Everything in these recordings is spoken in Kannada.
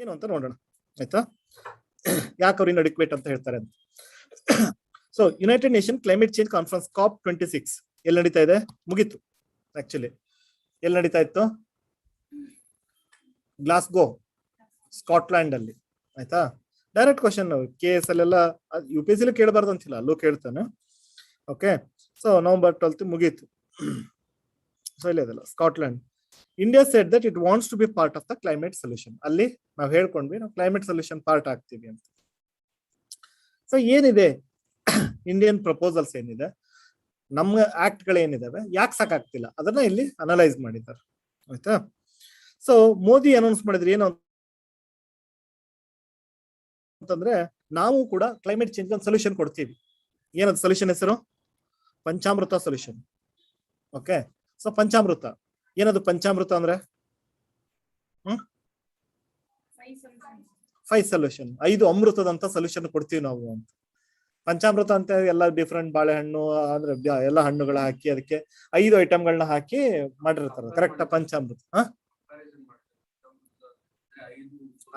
ಏನು ಅಂತ ನೋಡೋಣ ಆಯ್ತಾ, ಯಾಕೆ ಅವ್ರು ಇನ್ಅಡಿಕ್ವೇಟ್ ಅಂತ ಹೇಳ್ತಾರೆ ಅಂತ. So United nation climate change conference COP26 ಎಲ್ಲಿ ನಡೀತಾ ಇದೆ, ಮುಗೀತು ಆಕ್ಚುಲಿ. ಎಲ್ಲಿ ನಡೀತಾ ಇತ್ತು, ಗ್ಲಾಸ್ಗೋ ಸ್ಕಾಟ್ಲ್ಯಾಂಡ್ ಅಲ್ಲಿ ಆಯ್ತಾ. ಡೈರೆಕ್ಟ್ ಕ್ವಶನ್ KS ಅಲ್ಲೆಲ್ಲ UPSC ಕೇಳಬಾರ್ದು ಅಂತಿಲ್ಲ, ಅಲ್ಲೂ ಕೇಳ್ತಾನೆ. ಓಕೆ, ಸೊ November 12 ಮುಗೀತು. ಸೊ ಇಲ್ಲ ಅದಲ್ಲ Scotland. India said that it wants to be part of the climate solution. ಅಲ್ಲಿ ನಾವು ಹೇಳ್ಕೊಂಡ್ವಿ ನಾವು ಕ್ಲೈಮೇಟ್ ಸೊಲ್ಯೂಷನ್ ಪಾರ್ಟ್ ಆಗ್ತೀವಿ ಅಂತ. ಸೊ ಏನಿದೆ ಇಂಡಿಯನ್ ಪ್ರಪೋಸಲ್ಸ್ ಏನಿದೆ, ನಮ್ಮ ಆಕ್ಟ್ ಗಳೇನಿದಾವೆ ಯಾಕೆ ಸಾಕಾಗ್ತಿಲ್ಲ ಅದನ್ನ ಇಲ್ಲಿ ಅನಲೈಸ್ ಮಾಡಿದ್ದಾರೆ ಆಯ್ತಾ. ಸೊ ಮೋದಿ ಅನೌನ್ಸ್ ಮಾಡಿದ್ರೆ ಏನು ಅಂತಂದ್ರೆ, ನಾವು ಕೂಡ ಕ್ಲೈಮೇಟ್ ಚೇಂಜ್ ಒಂದು ಸೊಲ್ಯೂಷನ್ ಕೊಡ್ತೀವಿ. ಏನದು ಸೊಲ್ಯೂಷನ್ ಹೆಸರು, ಪಂಚಾಮೃತ ಸೊಲ್ಯೂಷನ್. ಓಕೆ, ಸೊ ಪಂಚಾಮೃತ ಏನದು, ಪಂಚಾಮೃತ ಅಂದ್ರೆ 5 ಸೊಲ್ಯೂಷನ್, 5 ಅಮೃತದಂತ ಸೊಲ್ಯೂಷನ್ ಕೊಡ್ತೀವಿ ನಾವು ಅಂತ. ಪಂಚಾಮೃತ ಅಂತ ಎಲ್ಲ ಡಿಫ್ರೆಂಟ್ ಬಾಳೆಹಣ್ಣು ಅಂದ್ರೆ ಎಲ್ಲ ಹಣ್ಣುಗಳ ಹಾಕಿ ಅದಕ್ಕೆ 5 ಐಟಮ್ಗಳನ್ನ ಹಾಕಿ ಮಾಡಿರ್ತಾರೆ, ಕರೆಕ್ಟ್ ಪಂಚಾಮೃತ.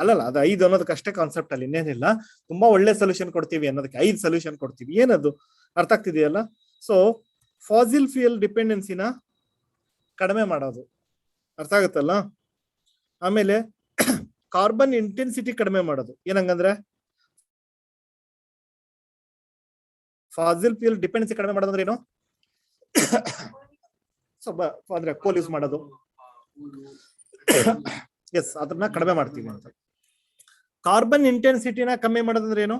ಅಲ್ಲಲ್ಲ, ಅದು 5 ಅನ್ನೋದಕ್ಕೆ ಅಷ್ಟೇ ಕಾನ್ಸೆಪ್ಟ್, ಅಲ್ಲಿ ಇನ್ನೇನಿಲ್ಲ. ತುಂಬಾ ಒಳ್ಳೆ ಸೊಲ್ಯೂಷನ್ ಕೊಡ್ತೀವಿ ಅನ್ನೋದಕ್ಕೆ 5 ಸೊಲ್ಯೂಷನ್ ಕೊಡ್ತೀವಿ. ಏನದು ಅರ್ಥ ಆಗ್ತಿದೆಯಲ್ಲ. ಸೊ ಫಾಸಿಲ್ ಫ್ಯೂಯಲ್ ಡಿಪೆಂಡೆನ್ಸಿನ ಕಡಿಮೆ ಮಾಡೋದು, ಅರ್ಥ ಆಗುತ್ತಲ್ಲ. ಆಮೇಲೆ ಕಾರ್ಬನ್ ಇಂಟೆನ್ಸಿಟಿ ಕಡಿಮೆ ಮಾಡೋದು. ಏನಂಗಂದ್ರೆ ಫಾಸಿಲ್ ಫ್ಯೂಯಲ್ ಡಿಪೆಂಡೆನ್ಸಿ ಕಡಿಮೆ ಮಾಡೋದಂದ್ರೆ ಏನು, ಅಂದ್ರೆ ಕೋಲ್ ಯೂಸ್ ಮಾಡೋದು. ಎಸ್, ಅದನ್ನ ಕಡಿಮೆ ಮಾಡ್ತೀವಿ ಅಂತ. ಕಾರ್ಬನ್ ಇಂಟೆನ್ಸಿಟಿನ ಕಮ್ಮಿ ಮಾಡೋದಂದ್ರೆ ಏನು,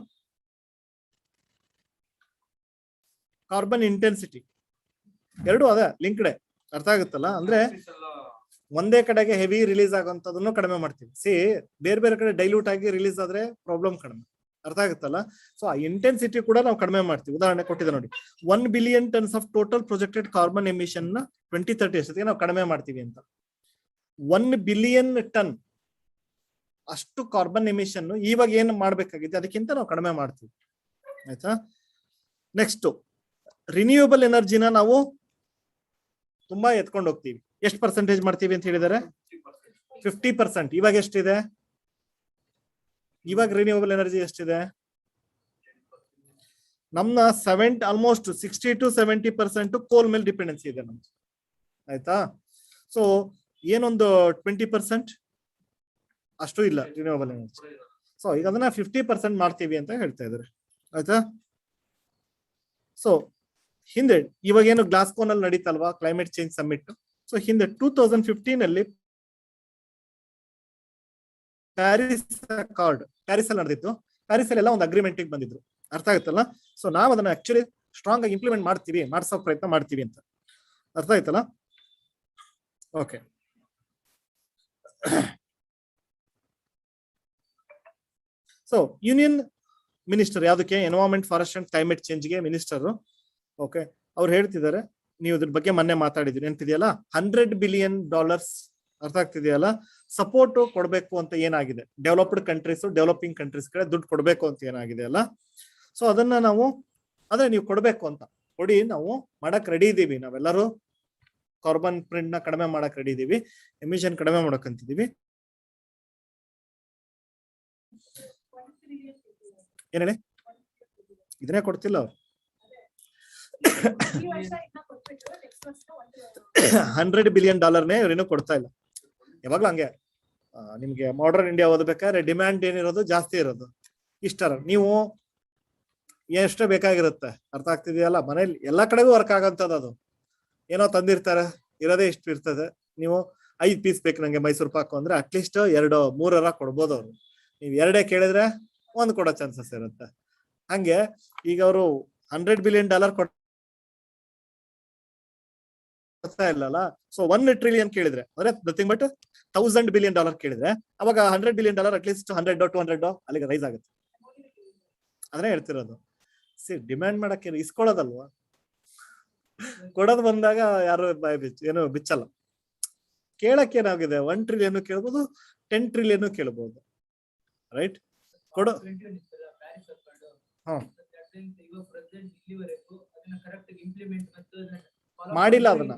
ಕಾರ್ಬನ್ ಇಂಟೆನ್ಸಿಟಿ ಎರಡು ಅದ ಲಿಂಕ್ಡ್, ಅರ್ಥ ಆಗುತ್ತಲ್ಲ. ಅಂದ್ರೆ ಒಂದೇ ಕಡೆಗೆ ಹೆವಿ ರಿಲೀಸ್ ಆಗುವಂತದನ್ನು ಕಡಿಮೆ ಮಾಡ್ತೀವಿ. ಬೇರೆ ಬೇರೆ ಕಡೆ ಡೈಲ್ಯೂಟ್ ಆಗಿ ರಿಲೀಸ್ ಆದ್ರೆ ಪ್ರಾಬ್ಲಮ್ ಕಡಿಮೆ, ಅರ್ಥ ಆಗುತ್ತಲ್ಲ. ಸೊ ಆ ಇಂಟೆನ್ಸಿಟಿ ಕೂಡ ನಾವು ಕಡಿಮೆ ಮಾಡ್ತೀವಿ. ಉದಾಹರಣೆ ಕೊಟ್ಟಿದ್ದೆ ನೋಡಿ, 1 billion tons of total projected carbon emission ನ 2030 ಅಷ್ಟೊತ್ತಿಗೆ ನಾವು ಕಡಿಮೆ ಮಾಡ್ತೀವಿ ಅಂತ. 1 ಬಿಲಿಯನ್ ಟನ್ ಅಷ್ಟು ಕಾರ್ಬನ್ ಎಮಿಷನ್ ಇವಾಗ ಏನ್ ಮಾಡ್ಬೇಕಾಗಿದೆ ಅದಕ್ಕಿಂತ ನಾವು ಕಡಿಮೆ ಮಾಡ್ತೀವಿ ಆಯ್ತಾ. ನೆಕ್ಸ್ಟ್ ರಿನ್ಯೂಯಬಲ್ ಎನರ್ಜಿನ ನಾವು ತುಂಬಾ ಎತ್ಕೊಂಡು ಹೋಗ್ತೀವಿ. ಎಷ್ಟು ಪರ್ಸೆಂಟೇಜ್ ಮಾಡ್ತೀವಿ ಅಂತ ಹೇಳಿದರೆ 50%. ಇವಾಗ ಎಷ್ಟಿದೆ, ಇವಾಗ ರಿನ್ಯೂಯಬಲ್ ಎನರ್ಜಿ ಎಷ್ಟಿದೆ ನಮ್ನ ಆಲ್ಮೋಸ್ಟ್ 60 to 70% ಕೋಲ್ ಮೇಲೆ ಡಿಪೆಂಡೆನ್ಸಿ ಇದೆ ನಮ್ದು ಆಯ್ತಾ. ಸೊ ಏನೊಂದು 20% ಅಷ್ಟು ಇಲ್ಲ ರಿನ್ಯೂಯಬಲ್ ಎನರ್ಜಿ. ಸೊ ಈಗ ಅದನ್ನ 50% ಮಾಡ್ತೀವಿ ಅಂತ ಹೇಳ್ತಾ ಇದ್ದಾರೆ ಆಯ್ತಾ. ಸೊ ಹಿಂದೆ ಇವಾಗ ಏನು ಗ್ಲಾಸ್ಕೋನಲ್ಲಿ ನಡೀತಲ್ವಾ ಕ್ಲೈಮೇಟ್ ಚೇಂಜ್ ಸಮ್ಮಿಟ್. ಸೊ ಹಿಂದೆ 2015 ಅಲ್ಲಿ ಪ್ಯಾರಿಸ್ ಅಲ್ಲಿ ನಡೆದಿತ್ತು. ಪ್ಯಾರಿಸ್ ಅಲ್ಲಿ ಎಲ್ಲ ಒಂದು ಅಗ್ರಿಮೆಂಟ್ ಬಂದಿದ್ರು, ಅರ್ಥ ಆಗುತ್ತಲ್ಲ. ಸೊ ನಾವು ಅದನ್ನ ಆಕ್ಚುಲಿ ಸ್ಟ್ರಾಂಗ್ ಆಗಿ ಇಂಪ್ಲಿಮೆಂಟ್ ಮಾಡ್ತೀವಿ, ಮಾಡ್ಸೋ ಪ್ರಯತ್ನ ಮಾಡ್ತೀವಿ ಅಂತ, ಅರ್ಥ ಆಯ್ತಲ್ಲ. ಓಕೆ, ಸೊ ಯೂನಿಯನ್ ಮಿನಿಸ್ಟರ್ ಯಾವ್ದಕ್ಕೆ, ಎನ್ವೈರನ್ಮೆಂಟ್ ಫಾರೆಸ್ಟ್ ಅಂಡ್ ಕ್ಲೈಮೇಟ್ ಚೇಂಜ್ಗೆ ಮಿನಿಸ್ಟರ್. ಓಕೆ, ಅವ್ರು ಹೇಳ್ತಿದ್ದಾರೆ, ನೀವು ಇದ್ರ ಬಗ್ಗೆ ಮೊನ್ನೆ ಮಾತಾಡಿದ್ರಿ ನೆನಪಿದೆಯಲ್ಲ, $100 ಬಿಲಿಯನ್, ಅರ್ಥ ಆಗ್ತಿದೆಯಲ್ಲ, ಸಪೋರ್ಟ್ ಕೊಡ್ಬೇಕು ಅಂತ ಏನಾಗಿದೆ, ಡೆವಲಪ್ಡ್ ಕಂಟ್ರೀಸ್ ಡೆವಲಪಿಂಗ್ ಕಂಟ್ರೀಸ್ ಕಡೆ ದುಡ್ಡು ಕೊಡ್ಬೇಕು ಅಂತ ಏನಾಗಿದೆ ಅಲ್ಲ. ಸೊ ಅದನ್ನ ನಾವು ನೀವು ಕೊಡ್ಬೇಕು ಅಂತ ಕೊಡಿ, ನಾವು ಮಾಡಕ್ ರೆಡಿ ಇದೀವಿ. ನಾವೆಲ್ಲರೂ ಕಾರ್ಬನ್ ಪ್ರಿಂಟ್ ನ ಕಡಿಮೆ ಮಾಡಕ್ ರೆಡಿ ಇದೀವಿ, ಎಮಿಷನ್ ಕಡಿಮೆ ಮಾಡಕಂತಿದೀವಿ. ಏನ್ ಹೇಳಿ, ಇದನ್ನೇ ಕೊಡ್ತಿಲ್ಲ ಅವ್ರು. $100 ಬಿಲಿಯನ್ ಇವ್ರೇನು ಕೊಡ್ತಾ ಇಲ್ಲ. ಯಾವಾಗ್ಲೂ ಹಂಗೆ, ನಿಮ್ಗೆ ಮಾಡರ್ನ್ ಇಂಡಿಯಾ ಓದ್ಬೇಕಾದ್ರೆ ಡಿಮ್ಯಾಂಡ್ ಏನಿರೋದು ಜಾಸ್ತಿ ಇರೋದು. ಇಷ್ಟರ ನೀವು ಎಷ್ಟೇ ಬೇಕಾಗಿರುತ್ತೆ, ಅರ್ಥ ಆಗ್ತಿದೆಯಲ್ಲ. ಮನೇಲಿ ಎಲ್ಲಾ ಕಡೆಗೂ ವರ್ಕ್ ಆಗಂತದ. ಅದು ಏನೋ ತಂದಿರ್ತಾರೆ, ಇರೋದೇ ಇಷ್ಟು ಇರ್ತದೆ. ನೀವು 5 ಪೀಸ್ ಬೇಕು ನಂಗೆ ಮೈಸೂರು ಪಾಕು ಅಂದ್ರೆ ಅಟ್ಲೀಸ್ಟ್ 2-3 ಕೊಡ್ಬೋದು ಅವ್ರು. ನೀವು 2 ಕೇಳಿದ್ರೆ 1 ಕೊಡೋ ಚಾನ್ಸಸ್ ಇರುತ್ತೆ. ಹಂಗೆ ಈಗ ಅವರು $100 ಬಿಲಿಯನ್ ಕೊಡ್ತಾ ಇಲ್ಲಲ್ಲ. ಸೊ 1 ಟ್ರಿಲಿಯನ್ ಕೇಳಿದ್ರೆ ಅಂದ್ರೆ ನಥಿಂಗ್ ಬಟ್ $1000 ಬಿಲಿಯನ್ ಕೇಳಿದ್ರೆ ಅವಾಗ $100 ಬಿಲಿಯನ್ ಅಟ್ಲೀಸ್ಟ್ 100-200 ಅಲ್ಲಿಗೆ ರೈಸ್ ಆಗುತ್ತೆ. ಅದನ್ನೇ ಹೇಳ್ತಿರೋದು. ಡಿಮ್ಯಾಂಡ್ ಮಾಡಕ್ಕೆ ಇಸ್ಕೊಳ್ಳೋದಲ್ವಾ, ಕೊಡೋದು ಬಂದಾಗ ಯಾರು ಏನು ಬಿಚ್ಚಲ್ಲ. ಕೇಳಕ್ಕೆ ಏನಾಗಿದೆ, 1 ಟ್ರಿಲಿಯನ್ ಕೇಳ್ಬೋದು, 10 ಟ್ರಿಲಿಯನ್ ಕೇಳ್ಬೋದು, ರೈಟ್. ಕೊಡು ಮಾಡಿಲ್ಲ, ಅದನ್ನ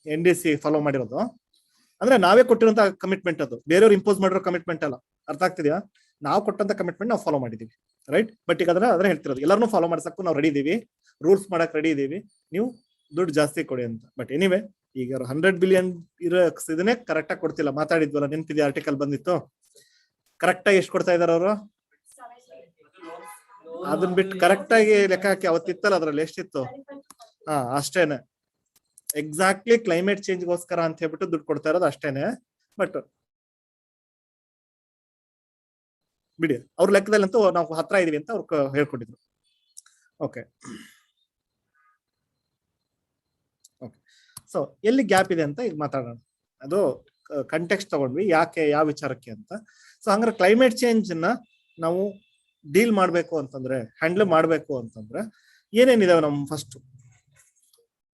NDC ಫಾಲೋ ಮಾಡಿರೋದು. ಅಂದ್ರೆ ನಾವೇ ಕೊಟ್ಟಿರುವಂತ ಕಮಿಟ್ಮೆಂಟ್, ಅದು ಬೇರೆಯವ್ರು ಇಂಪೋಸ್ ಮಾಡಿರೋ ಕಮಿಟ್ಮೆಂಟ್ ಅಲ್ಲ. ಅರ್ಥ ಆಗ್ತಿದ್ಯಾ? ನಾವು ಕೊಟ್ಟಂತ ಕಮಿಟ್ಮೆಂಟ್ ನಾವು ಫಾಲೋ ಮಾಡಿದೀವಿ, ರೈಟ್? ಬಟ್ ಈಗ ಅದನ್ನ ಹೇಳ್ತಿರೋದು ಎಲ್ಲರನ್ನೂ ಫಾಲೋ ಮಾಡ್ಸಕ್ಕೂ ನಾವು ರೆಡಿ ಇದೀವಿ, ರೂಲ್ಸ್ ಮಾಡಕ್ ರೆಡಿ ಇದೀವಿ, ನೀವು ದುಡ್ಡು ಜಾಸ್ತಿ ಕೊಡಿ ಅಂತ. ಬಟ್ ಎನಿವೆ, ಈಗ 100 ಬಿಲಿಯನ್ ಇರೋ ಇದನ್ನೇ ಕರೆಕ್ಟ್ ಆಗಿ ಕೊಡ್ತಿಲ್ಲ. ಮಾತಾಡಿದ್ವಲ್ಲ, ನೆನಪಿದೆ? ಆರ್ಟಿಕಲ್ ಬಂದಿತ್ತು. ಕರೆಕ್ಟ್ ಆಗಿ ಎಷ್ಟು ಕೊಡ್ತಾ ಇದಾರೆ ಅವರು? ಅದನ್ನ ಬಿಟ್ಟು ಕರೆಕ್ಟ್ ಆಗಿ ಲೆಕ್ಕ ಹಾಕಿ ಅವತ್ತಿತ್ತಲ್ಲ ಅದ್ರಲ್ಲಿ ಎಷ್ಟಿತ್ತು? ಅಷ್ಟೇನೆ, ಎಕ್ಸಾಕ್ಟ್ಲಿ ಕ್ಲೈಮೇಟ್ ಚೇಂಜ್ಗೋಸ್ಕರ ಅಂತ ಹೇಳ್ಬಿಟ್ಟು ದುಡ್ಡು ಕೊಡ್ತಾ ಇರೋದು ಅಷ್ಟೇನೆ. ಬಟ್ ಬಿಡಿ, ಅವ್ರ ಲೆಕ್ಕದಲ್ಲಂತೂ ನಾವು ಹತ್ರ ಇದೀವಿ ಅಂತ ಅವ್ರು ಹೇಳ್ಕೊಟ್ಟಿದ್ರು. ಓಕೆ, ಸೊ ಎಲ್ಲಿ ಗ್ಯಾಪ್ ಇದೆ ಅಂತ ಈಗ ಮಾತಾಡೋಣ. ಅದು ಕಂಟೆಕ್ಸ್ಟ್ ತಗೊಂಡ್ವಿ, ಯಾಕೆ, ಯಾವ ವಿಚಾರಕ್ಕೆ ಅಂತ. ಸೊ ಹಂಗಾರೆ ಕ್ಲೈಮೇಟ್ ಚೇಂಜ್ ನ ನಾವು ಡೀಲ್ ಮಾಡ್ಬೇಕು ಅಂತಂದ್ರೆ, ಹ್ಯಾಂಡಲ್ ಮಾಡ್ಬೇಕು ಅಂತಂದ್ರೆ ಏನೇನಿದಾವೆ? ನಮ್ first,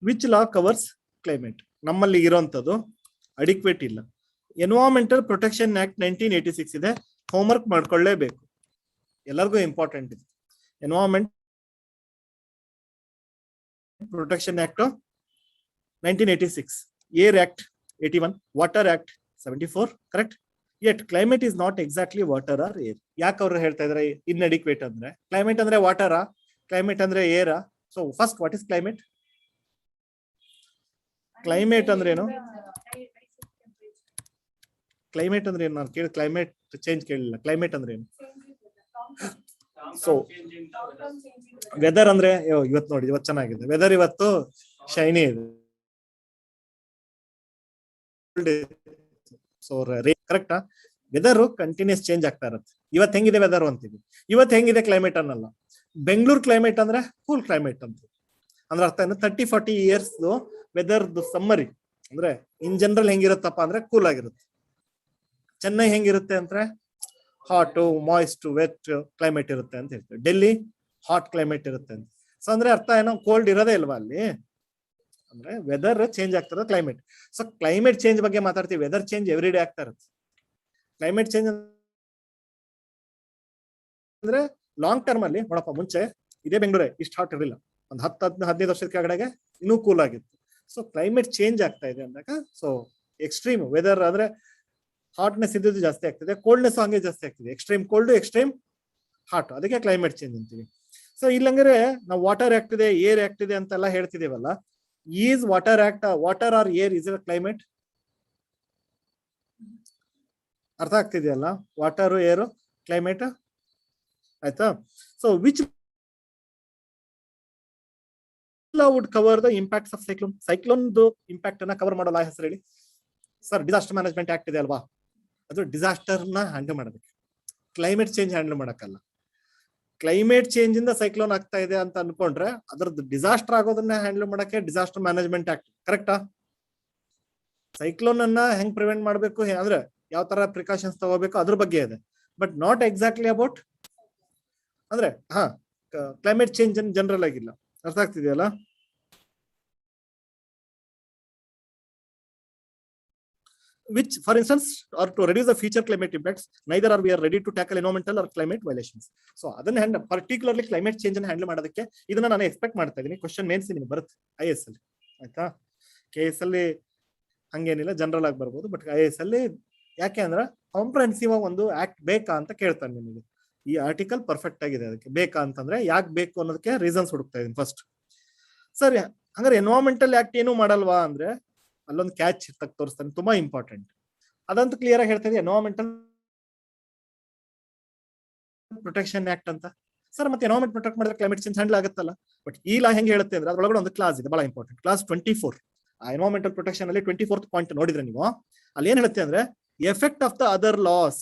which law covers climate? ನಮ್ಮಲ್ಲಿ ಇರೋಂಥದ್ದು ಅಡಿಕ್ವೇಟ್ ಇಲ್ಲ. ಎನ್ವೈರನ್ಮೆಂಟಲ್ ಪ್ರೊಟೆಕ್ಷನ್ ಆಕ್ಟ್ 1986 ಇದೆ, ಹೋಮ್ವರ್ಕ್ ಮಾಡ್ಕೊಳ್ಳೇಬೇಕು, ಎಲ್ಲರಿಗೂ ಇಂಪಾರ್ಟೆಂಟ್ ಇದೆ. Environment protection act 1986, air act 81, water act 74, correct? Yet climate is not exactly water or air. ಯಾಕೆ ಅವ್ರು ಹೇಳ್ತಾ ಇದಾರೆ ಇನ್ಅಡಿಕ್ವೇಟ್ ಅಂದ್ರೆ? ಕ್ಲೈಮೇಟ್ ಅಂದ್ರೆ ವಾಟರಾ? ಕ್ಲೈಮೇಟ್ ಅಂದ್ರೆ ಏರಾ? So first, what is climate? Climate ಅಂದ್ರೆ ಏನು? ಕ್ಲೈಮೇಟ್ ಅಂದ್ರೆ ಏನು? ನಾನು ಕೇಳಿ ಕ್ಲೈಮೇಟ್ ಚೇಂಜ್ ಕೇಳಿಲ್ಲ. ಕ್ಲೈಮೇಟ್ ಅಂದ್ರೆ ಏನು? ಸೊ ವೆದರ್ ಅಂದ್ರೆ, ಇವತ್ತು ನೋಡಿ, ಇವತ್ತು ಚೆನ್ನಾಗಿದೆ ವೆದರ್, ಇವತ್ತು ಶೈನಿ ಇದೆ, ಸೊ ಕರೆಕ್ಟಾ? ವೆದರ್ ಕಂಟಿನ್ಯೂಸ್ ಚೇಂಜ್ ಆಗ್ತಾ ಇರುತ್ತೆ. ಇವತ್ತು ಹೆಂಗಿದೆ ವೆದರ್ ಅಂತೀವಿ, ಇವತ್ತು ಹೆಂಗಿದೆ ಕ್ಲೈಮೇಟ್ ಅನ್ನಲ್ಲ. ಬೆಂಗಳೂರು ಕ್ಲೈಮೇಟ್ ಅಂದ್ರೆ ಕೂಲ್ ಕ್ಲೈಮೇಟ್ ಅಂತ. ಅಂದ್ರೆ ಅರ್ಥ ಏನು? 30-40 ಇಯರ್ಸ್ ವೆದರ್ ಸಮ್ಮರಿ ಅಂದ್ರೆ ಇನ್ ಜನರಲ್ ಹೆಂಗಿರುತ್ತಪ್ಪ ಅಂದ್ರೆ ಕೂಲ್ ಆಗಿರುತ್ತೆ. ಚೆನ್ನೈ ಹೆಂಗಿರುತ್ತೆ ಅಂದ್ರೆ ಹಾಟ್, ಮಾಯಿಸ್ಟ್, ವೆಟ್ ಕ್ಲೈಮೇಟ್ ಇರುತ್ತೆ ಅಂತ ಹೇಳ್ತೀವಿ. ಡೆಲ್ಲಿ ಹಾಟ್ ಕ್ಲೈಮೇಟ್ ಇರುತ್ತೆ ಅಂತ. ಸೊ ಅಂದ್ರೆ ಅರ್ಥ ಏನೋ, ಕೋಲ್ಡ್ ಇರೋದೇ ಇಲ್ವಾ ಅಲ್ಲಿ? ಅಂದ್ರೆ ವೆದರ್ ಚೇಂಜ್ ಆಗ್ತದೆ, ಕ್ಲೈಮೇಟ್. ಸೊ ಕ್ಲೈಮೇಟ್ ಚೇಂಜ್ ಬಗ್ಗೆ ಮಾತಾಡ್ತೀವಿ, ವೆದರ್ ಚೇಂಜ್ ಎವ್ರಿ ಡೇ ಆಗ್ತಾ ಇರುತ್ತೆ. ಕ್ಲೈಮೇಟ್ ಚೇಂಜ್ ಅಂದ್ರೆ ಲಾಂಗ್ ಟರ್ಮ್ ಅಲ್ಲಿ ನೋಡಪ್ಪ, ಮುಂಚೆ ಇದೇ ಬೆಂಗಳೂರೇ ಇಷ್ಟು ಹಾಟ್ ಇರಲಿಲ್ಲ, ಒಂದು 10-15 ವರ್ಷದ ಕೆಳಗಡೆಗೆ ಇನ್ನೂ ಕೂಲ್ ಆಗಿತ್ತು. ಸೊ ಕ್ಲೈಮೇಟ್ ಚೇಂಜ್ ಆಗ್ತಾ ಇದೆ ಅಂದಾಗ, ಸೊ ಎಕ್ಸ್ಟ್ರೀಮ್ ವೆದರ್ ಅಂದ್ರೆ ಹಾಟ್ನೆಸ್ ಇದ್ದು ಜಾಸ್ತಿ ಆಗ್ತದೆ, ಕೋಲ್ಡ್ನೆಸ್ ಹಂಗೆ ಜಾಸ್ತಿ ಆಗ್ತದೆ, ಎಕ್ಸ್ಟ್ರೀಮ್ ಕೋಲ್ಡ್, ಎಕ್ಸ್ಟ್ರೀಮ್ ಹಾಟ್, ಅದಕ್ಕೆ ಕ್ಲೈಮೇಟ್ ಚೇಂಜ್ ಅಂತೀವಿ. ಸೊ ಇಲ್ಲಂದ್ರೆ ನಾವು ವಾಟರ್ ಆಕ್ಟ್ ಇದೆ, ಏರ್ ಆಕ್ಟ್ ಇದೆ ಅಂತೆಲ್ಲ ಹೇಳ್ತಿದೀವಲ್ಲ, is water act water or air is a climate? ಅರ್ಥ ಆಗ್ತಿದೆಯಲ್ಲ? ವಾಟರ್, ಏರ್, ಕ್ಲೈಮೇಟ್, ಆಯ್ತಾ? So which law would cover the impacts of cyclone? Cyclone impact ಅನ್ನ ಕವರ್ ಮಾಡೋ ಲಾ ಹೆಸರು ಹೇಳಿ ಸರ್? ಡಿಸಾಸ್ಟರ್ ಮ್ಯಾನೇಜ್ಮೆಂಟ್ ಆಕ್ಟ್ ಇದೆ ಅಲ್ವಾ? ಅದು ಡಿಸಾಸ್ಟರ್ ನ ಹ್ಯಾಂಡಲ್ ಮಾಡೋದಕ್ಕೆ, ಕ್ಲೈಮೇಟ್ ಚೇಂಜ್ ಹ್ಯಾಂಡಲ್ ಮಾಡಕ್ಕಲ್ಲ. ಕ್ಲೈಮೇಟ್ ಚೇಂಜ್ ಇಂದ ಸೈಕ್ಲೋನ್ ಆಗ್ತಾ ಇದೆ ಅಂತ ಅನ್ಕೊಂಡ್ರೆ ಅದ್ರದ್ದು ಡಿಸಾಸ್ಟರ್ ಆಗೋದನ್ನ ಹ್ಯಾಂಡಲ್ ಮಾಡಕ್ಕೆ ಡಿಸಾಸ್ಟರ್ ಮ್ಯಾನೇಜ್ಮೆಂಟ್ ಆಕ್ಟ್, ಕರೆಕ್ಟಾ? ಸೈಕ್ಲೋನ್ ಅನ್ನ ಹೆಂಗ್ ಪ್ರಿವೆಂಟ್ ಮಾಡ್ಬೇಕು ಅಂದ್ರೆ ಯಾವ ತರ ಪ್ರಿಕಾಷನ್ಸ್ ತಗೋಬೇಕು ಅದ್ರ ಬಗ್ಗೆ ಇದೆ, ಬಟ್ ನಾಟ್ ಎಕ್ಸಾಕ್ಟ್ಲಿ ಅಬೌಟ್ ಅಂದ್ರೆ ಕ್ಲೈಮೇಟ್ ಚೇಂಜ್ ಅನ್ ಜನರಲ್ ಆಗಿಲ್ಲ. ಅರ್ಥ ಆಗ್ತಿದೆಯಲ್ಲ? Which, for instance, or to reduce the future climate impacts, neither are we are ready to tackle environmental or climate violations. So ಅದನ್ನ ಹ್ಯಾಂಡಲ್, ಪರ್ಟಿಕ್ಯುಲರ್ಲಿ ಕ್ಲೈಮೇಟ್ ಚೇಂಜ್ ಅನ್ನು ಹ್ಯಾಂಡಲ್ ಮಾಡೋದಕ್ಕೆ ಇದನ್ನ ನಾನು ಎಕ್ಸ್ಪೆಕ್ಟ್ ಮಾಡ್ತಾ ಇದ್ದೀನಿ. ಕ್ವಶನ್ ಮೇನ್ಸ್ ನಿಮ್ಗೆ ಬರುತ್ತೆ IAS ಅಲ್ಲಿ, ಆಯ್ತಾ? KS ಅಲ್ಲಿ ಹಂಗೇನಿಲ್ಲ, ಜನರಲ್ ಆಗಿ ಬರ್ಬೋದು, ಬಟ್ IAS ಅಲ್ಲಿ ಯಾಕೆ ಅಂದ್ರೆ ಕಾಂಪ್ರಹೆನ್ಸಿವ್ ಒಂದು ಆಕ್ಟ್ ಬೇಕಾ ಅಂತ ಕೇಳ್ತಾನೆ ನಿಮಗೆ. ಈ ಆರ್ಟಿಕಲ್ ಪರ್ಫೆಕ್ಟ್ ಆಗಿದೆ, ಅದಕ್ಕೆ ಬೇಕಾ ಅಂತಂದ್ರೆ ಯಾಕೆ ಬೇಕು ಅನ್ನೋದಕ್ಕೆ ರೀಸನ್ಸ್ ಹುಡುಕ್ತಾ ಇದೀನಿ ಫಸ್ಟ್. ಸರಿ, ಹಂಗಾರೆ ಎನ್ವೈರನ್ಮೆಂಟಲ್ ಆಕ್ಟ್ ಏನು ಮಾಡಲ್ವಾ ಅಂದ್ರೆ ಅಲ್ಲೊಂದು ಕ್ಯಾಚ್ ತೋರಿಸ್ತಾನೆ, ತುಂಬಾ ಇಂಪಾರ್ಟೆಂಟ್. ಅದಂತೂ ಕ್ಲಿಯರ್ ಆಗಿ ಹೇಳ್ತಾ ಇದೆ, ಎನ್ವೈರನ್ಮೆಂಟಲ್ ಪ್ರೊಟೆಕ್ಷನ್ ಆಕ್ಟ್ ಅಂತ. ಸರ್ ಮತ್ತೆ ಎನ್ವೈರನ್ಮೆಂಟ್ ಪ್ರೊಟೆಕ್ಟ್ ಮಾಡಿದ್ರೆ ಕ್ಲೈಮೇಟ್ ಚೇಂಜ್ ಹ್ಯಾಂಡಲ್ ಆಗುತ್ತಲ್ಲ? ಬಟ್ ಈ ಲಾ ಹೆಂಗೆ ಹೇಳುತ್ತೆ ಅಂದ್ರೆ ಅದ್ರೊಳಗಡೆ ಒಂದು ಕ್ಲಾಸ್ ಇದೆ ಬಹಳ ಇಂಪಾರ್ಟೆಂಟ್, ಕ್ಲಾಸ್ 24. ಆ ಎನ್ವೈರನ್ಮೆಂಟಲ್ ಪ್ರೊಟೆಕ್ಷನ್ ಅಲ್ಲಿ 24th ಪಾಯಿಂಟ್ ನೋಡಿದ್ರೆ ನೀವು, ಅಲ್ಲಿ ಏನ್ ಹೇಳುತ್ತೆ ಅಂದ್ರೆ effect of the other laws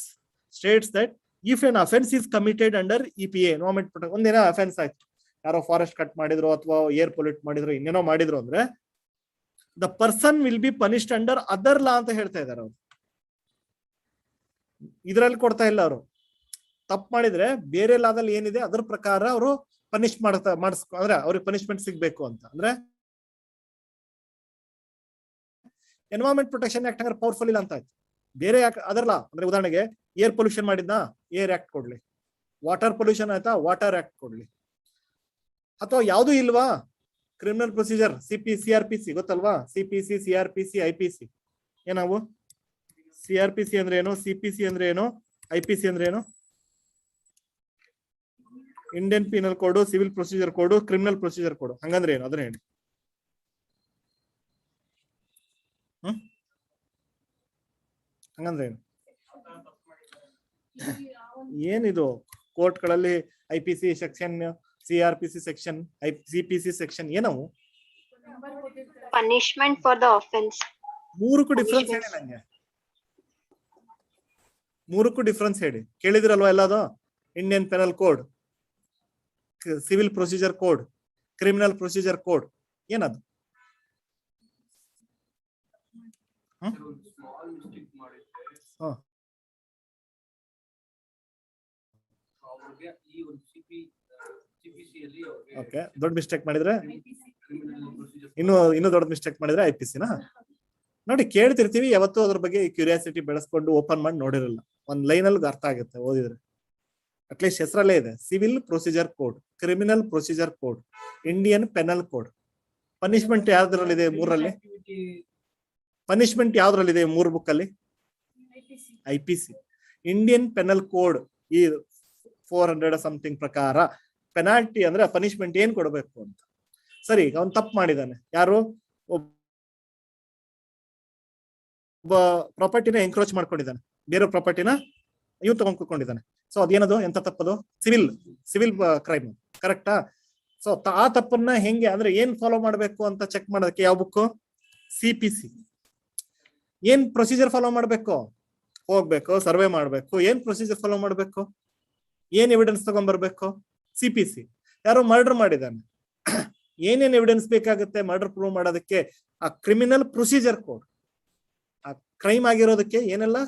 states that if an offence is committed under EPA environment protection. ಒಂದೇನೋ ಅಫೆನ್ಸ್ ಆಯ್ತು, ಯಾರೋ ಫಾರೆಸ್ಟ್ ಕಟ್ ಮಾಡಿದ್ರು ಅಥವಾ ಏರ್ ಪೊಲ್ಯೂಟ್ ಮಾಡಿದ್ರು, ಇನ್ನೇನೋ ಮಾಡಿದ್ರು ಅಂದ್ರೆ the person will be punished under other law ಅಂತ ಹೇಳ್ತಾ ಇದ್ದಾರೆ ಅವರು. ಇದರಲ್ಲಿ ಕೊಡ್ತಾ ಇಲ್ಲ, ಅವರು ತಪ್ಪು ಮಾಡಿದ್ರೆ ಬೇರೆ ಲಾದಲ್ಲಿ ಏನಿದೆ ಅದ್ರ ಪ್ರಕಾರ ಅವರು ಪನಿಷ್ ಮಾಡಿಸ್ಕೊ, ಅಂದ್ರೆ ಅವ್ರಿಗೆ ಪನಿಷ್ಮೆಂಟ್ ಸಿಗ್ಬೇಕು ಅಂತ. ಅಂದ್ರೆ ಎನ್ವೈರನ್ಮೆಂಟ್ ಪ್ರೊಟೆಕ್ಷನ್ ಆಕ್ಟ್ ಅಂದ್ರೆ ಪವರ್ಫುಲ್ ಇಲ್ಲ ಅಂತ ಆಯ್ತು. ಬೇರೆ ಅದರ್ ಲಾ ಅಂದ್ರೆ ಉದಾಹರಣೆಗೆ ಏರ್ ಪೊಲ್ಯೂಷನ್ ಮಾಡಿದ್ನಾ, ಏರ್ ಆಕ್ಟ್ ಕೊಡ್ಲಿ. ವಾಟರ್ ಪೊಲ್ಯೂಷನ್ ಆಯ್ತಾ, ವಾಟರ್ ಆಕ್ಟ್ ಕೊಡ್ಲಿ. ಅಥವಾ ಯಾವ್ದು ಇಲ್ವಾ, ಕ್ರಿಮಿನಲ್ ಪ್ರೊಸೀಜರ್ CRPC ಗೊತ್ತಲ್ವಾ? CPC, CRPC, IPC, ಏನಾವು CRPC ಅಂದ್ರೆ ಏನು, CPC ಅಂದ್ರೆ ಏನು, IPC ಅಂದ್ರೆ ಏನು? Indian penal code, civil procedure code, criminal procedure code. ಹಂಗಂದ್ರೆ ಏನು ಅದನ್ನ ಹೇಳಿ. ಹಂಗಂದ್ರೆ ಏನು? ಏನಿದು ಕೋರ್ಟ್ಗಳಲ್ಲಿ IPC section, CRPC section, CPC section ಏನವು? Punishment for the offense. ಮೂರಕ್ಕೂ ಡಿಫ್ರೆನ್ಸ್ ಹೇಳಿ ನಂಗೆ. ಮೂರಕ್ಕೂ ಡಿಫ್ರೆನ್ಸ್ ಹೇಳಿ. ಕೇಳಿದಿರಲ್ವಾ ಎಲ್ಲದು? Indian penal code, civil procedure code, criminal procedure code, ಏನದು? ಓಕೆ, ದೊಡ್ಡ ಮಿಸ್ಟೇಕ್ ಮಾಡಿದ್ರೆ ಇನ್ನು ದೊಡ್ಡ ಮಿಸ್ಟೇಕ್ ಮಾಡಿದ್ರೆ IPC ನಾ? ನೋಡಿ, ಕೇಳ್ತಿರ್ತೀವಿ, ಯಾವತ್ತೂ ಅದ್ರ ಬಗ್ಗೆ ಕ್ಯೂರಿಯಾಸಿಟಿ ಬೆಳೆಸ್ಕೊಂಡು ಓಪನ್ ಮಾಡಿ ನೋಡಿರಲ್ಲ. ಒಂದ್ ಲೈನ್ ಅಲ್ಲಿ ಅರ್ಥ ಆಗುತ್ತೆ ಓದಿದ್ರೆ. ಅಟ್ಲೀಸ್ಟ್ ಹೆಸರಲ್ಲೇ ಇದೆ, civil procedure code, criminal procedure code, Indian penal code. Punishment ಯಾವ್ದ್ರಲ್ಲಿದೆ ಮೂರಲ್ಲಿ? ಪನಿಷ್ಮೆಂಟ್ ಯಾವ್ದ್ರಲ್ಲಿದೆ ಮೂರು ಬುಕ್ ಅಲ್ಲಿ? IPC. ಇಂಡಿಯನ್ ಪೆನಲ್ ಕೋಡ್ ಈ 400 ಸಮಥಿಂಗ್ ಪ್ರಕಾರ ಪೆನಾಲ್ಟಿ ಅಂದ್ರೆ ಪನಿಷ್ಮೆಂಟ್ ಏನ್ ಕೊಡಬೇಕು ಅಂತ. ಸರಿ, ಈಗ ಅವ್ನು ತಪ್ಪು ಮಾಡಿದಾನೆ. ಯಾರು? ಒಬ್ಬ ಪ್ರಾಪರ್ಟಿನ ಎನ್ಕ್ರೋಚ್ ಮಾಡ್ಕೊಂಡಿದ್ದಾನೆ, ಬೇರೆ ಪ್ರಾಪರ್ಟಿನ ಇವ್ ತಗೊಂಡ್ಕೊಂಡಿದ್ದಾನೆ. ಸೊ ಅದೇನದು, ಎಂತ ತಪ್ಪದು? ಸಿವಿಲ್ ಕ್ರೈಮ್, ಕರೆಕ್ಟಾ? ಸೊ ಆ ತಪ್ಪನ್ನ ಹೆಂಗೆ ಅಂದ್ರೆ ಏನ್ ಫಾಲೋ ಮಾಡ್ಬೇಕು ಅಂತ ಚೆಕ್ ಮಾಡೋದಕ್ಕೆ ಯಾವ ಬುಕ್? CPC. ಏನ್ ಪ್ರೊಸೀಜರ್ ಫಾಲೋ ಮಾಡ್ಬೇಕು? ಹೋಗ್ಬೇಕು, ಸರ್ವೆ ಮಾಡ್ಬೇಕು. ಏನ್ ಪ್ರೊಸೀಜರ್ ಫಾಲೋ ಮಾಡ್ಬೇಕು? ಏನ್ ಎವಿಡೆನ್ಸ್ ತಗೊಂಡ್ಬರ್ಬೇಕು? CPC. ಯಾರೋ ಮರ್ಡರ್ ಮಾಡಿದಾನೆ, ಏನೇನ್ ಎವಿಡೆನ್ಸ್ ಬೇಕಾಗುತ್ತೆ ಮರ್ಡರ್ ಪ್ರೂವ್ ಮಾಡೋದಕ್ಕೆ? ಆ ಕ್ರಿಮಿನಲ್ ಪ್ರೊಸೀಜರ್ ಕೋಡ್, ಆ ಕ್ರೈಮ್ ಆಗಿರೋದಕ್ಕೆ ಏನೆಲ್ಲ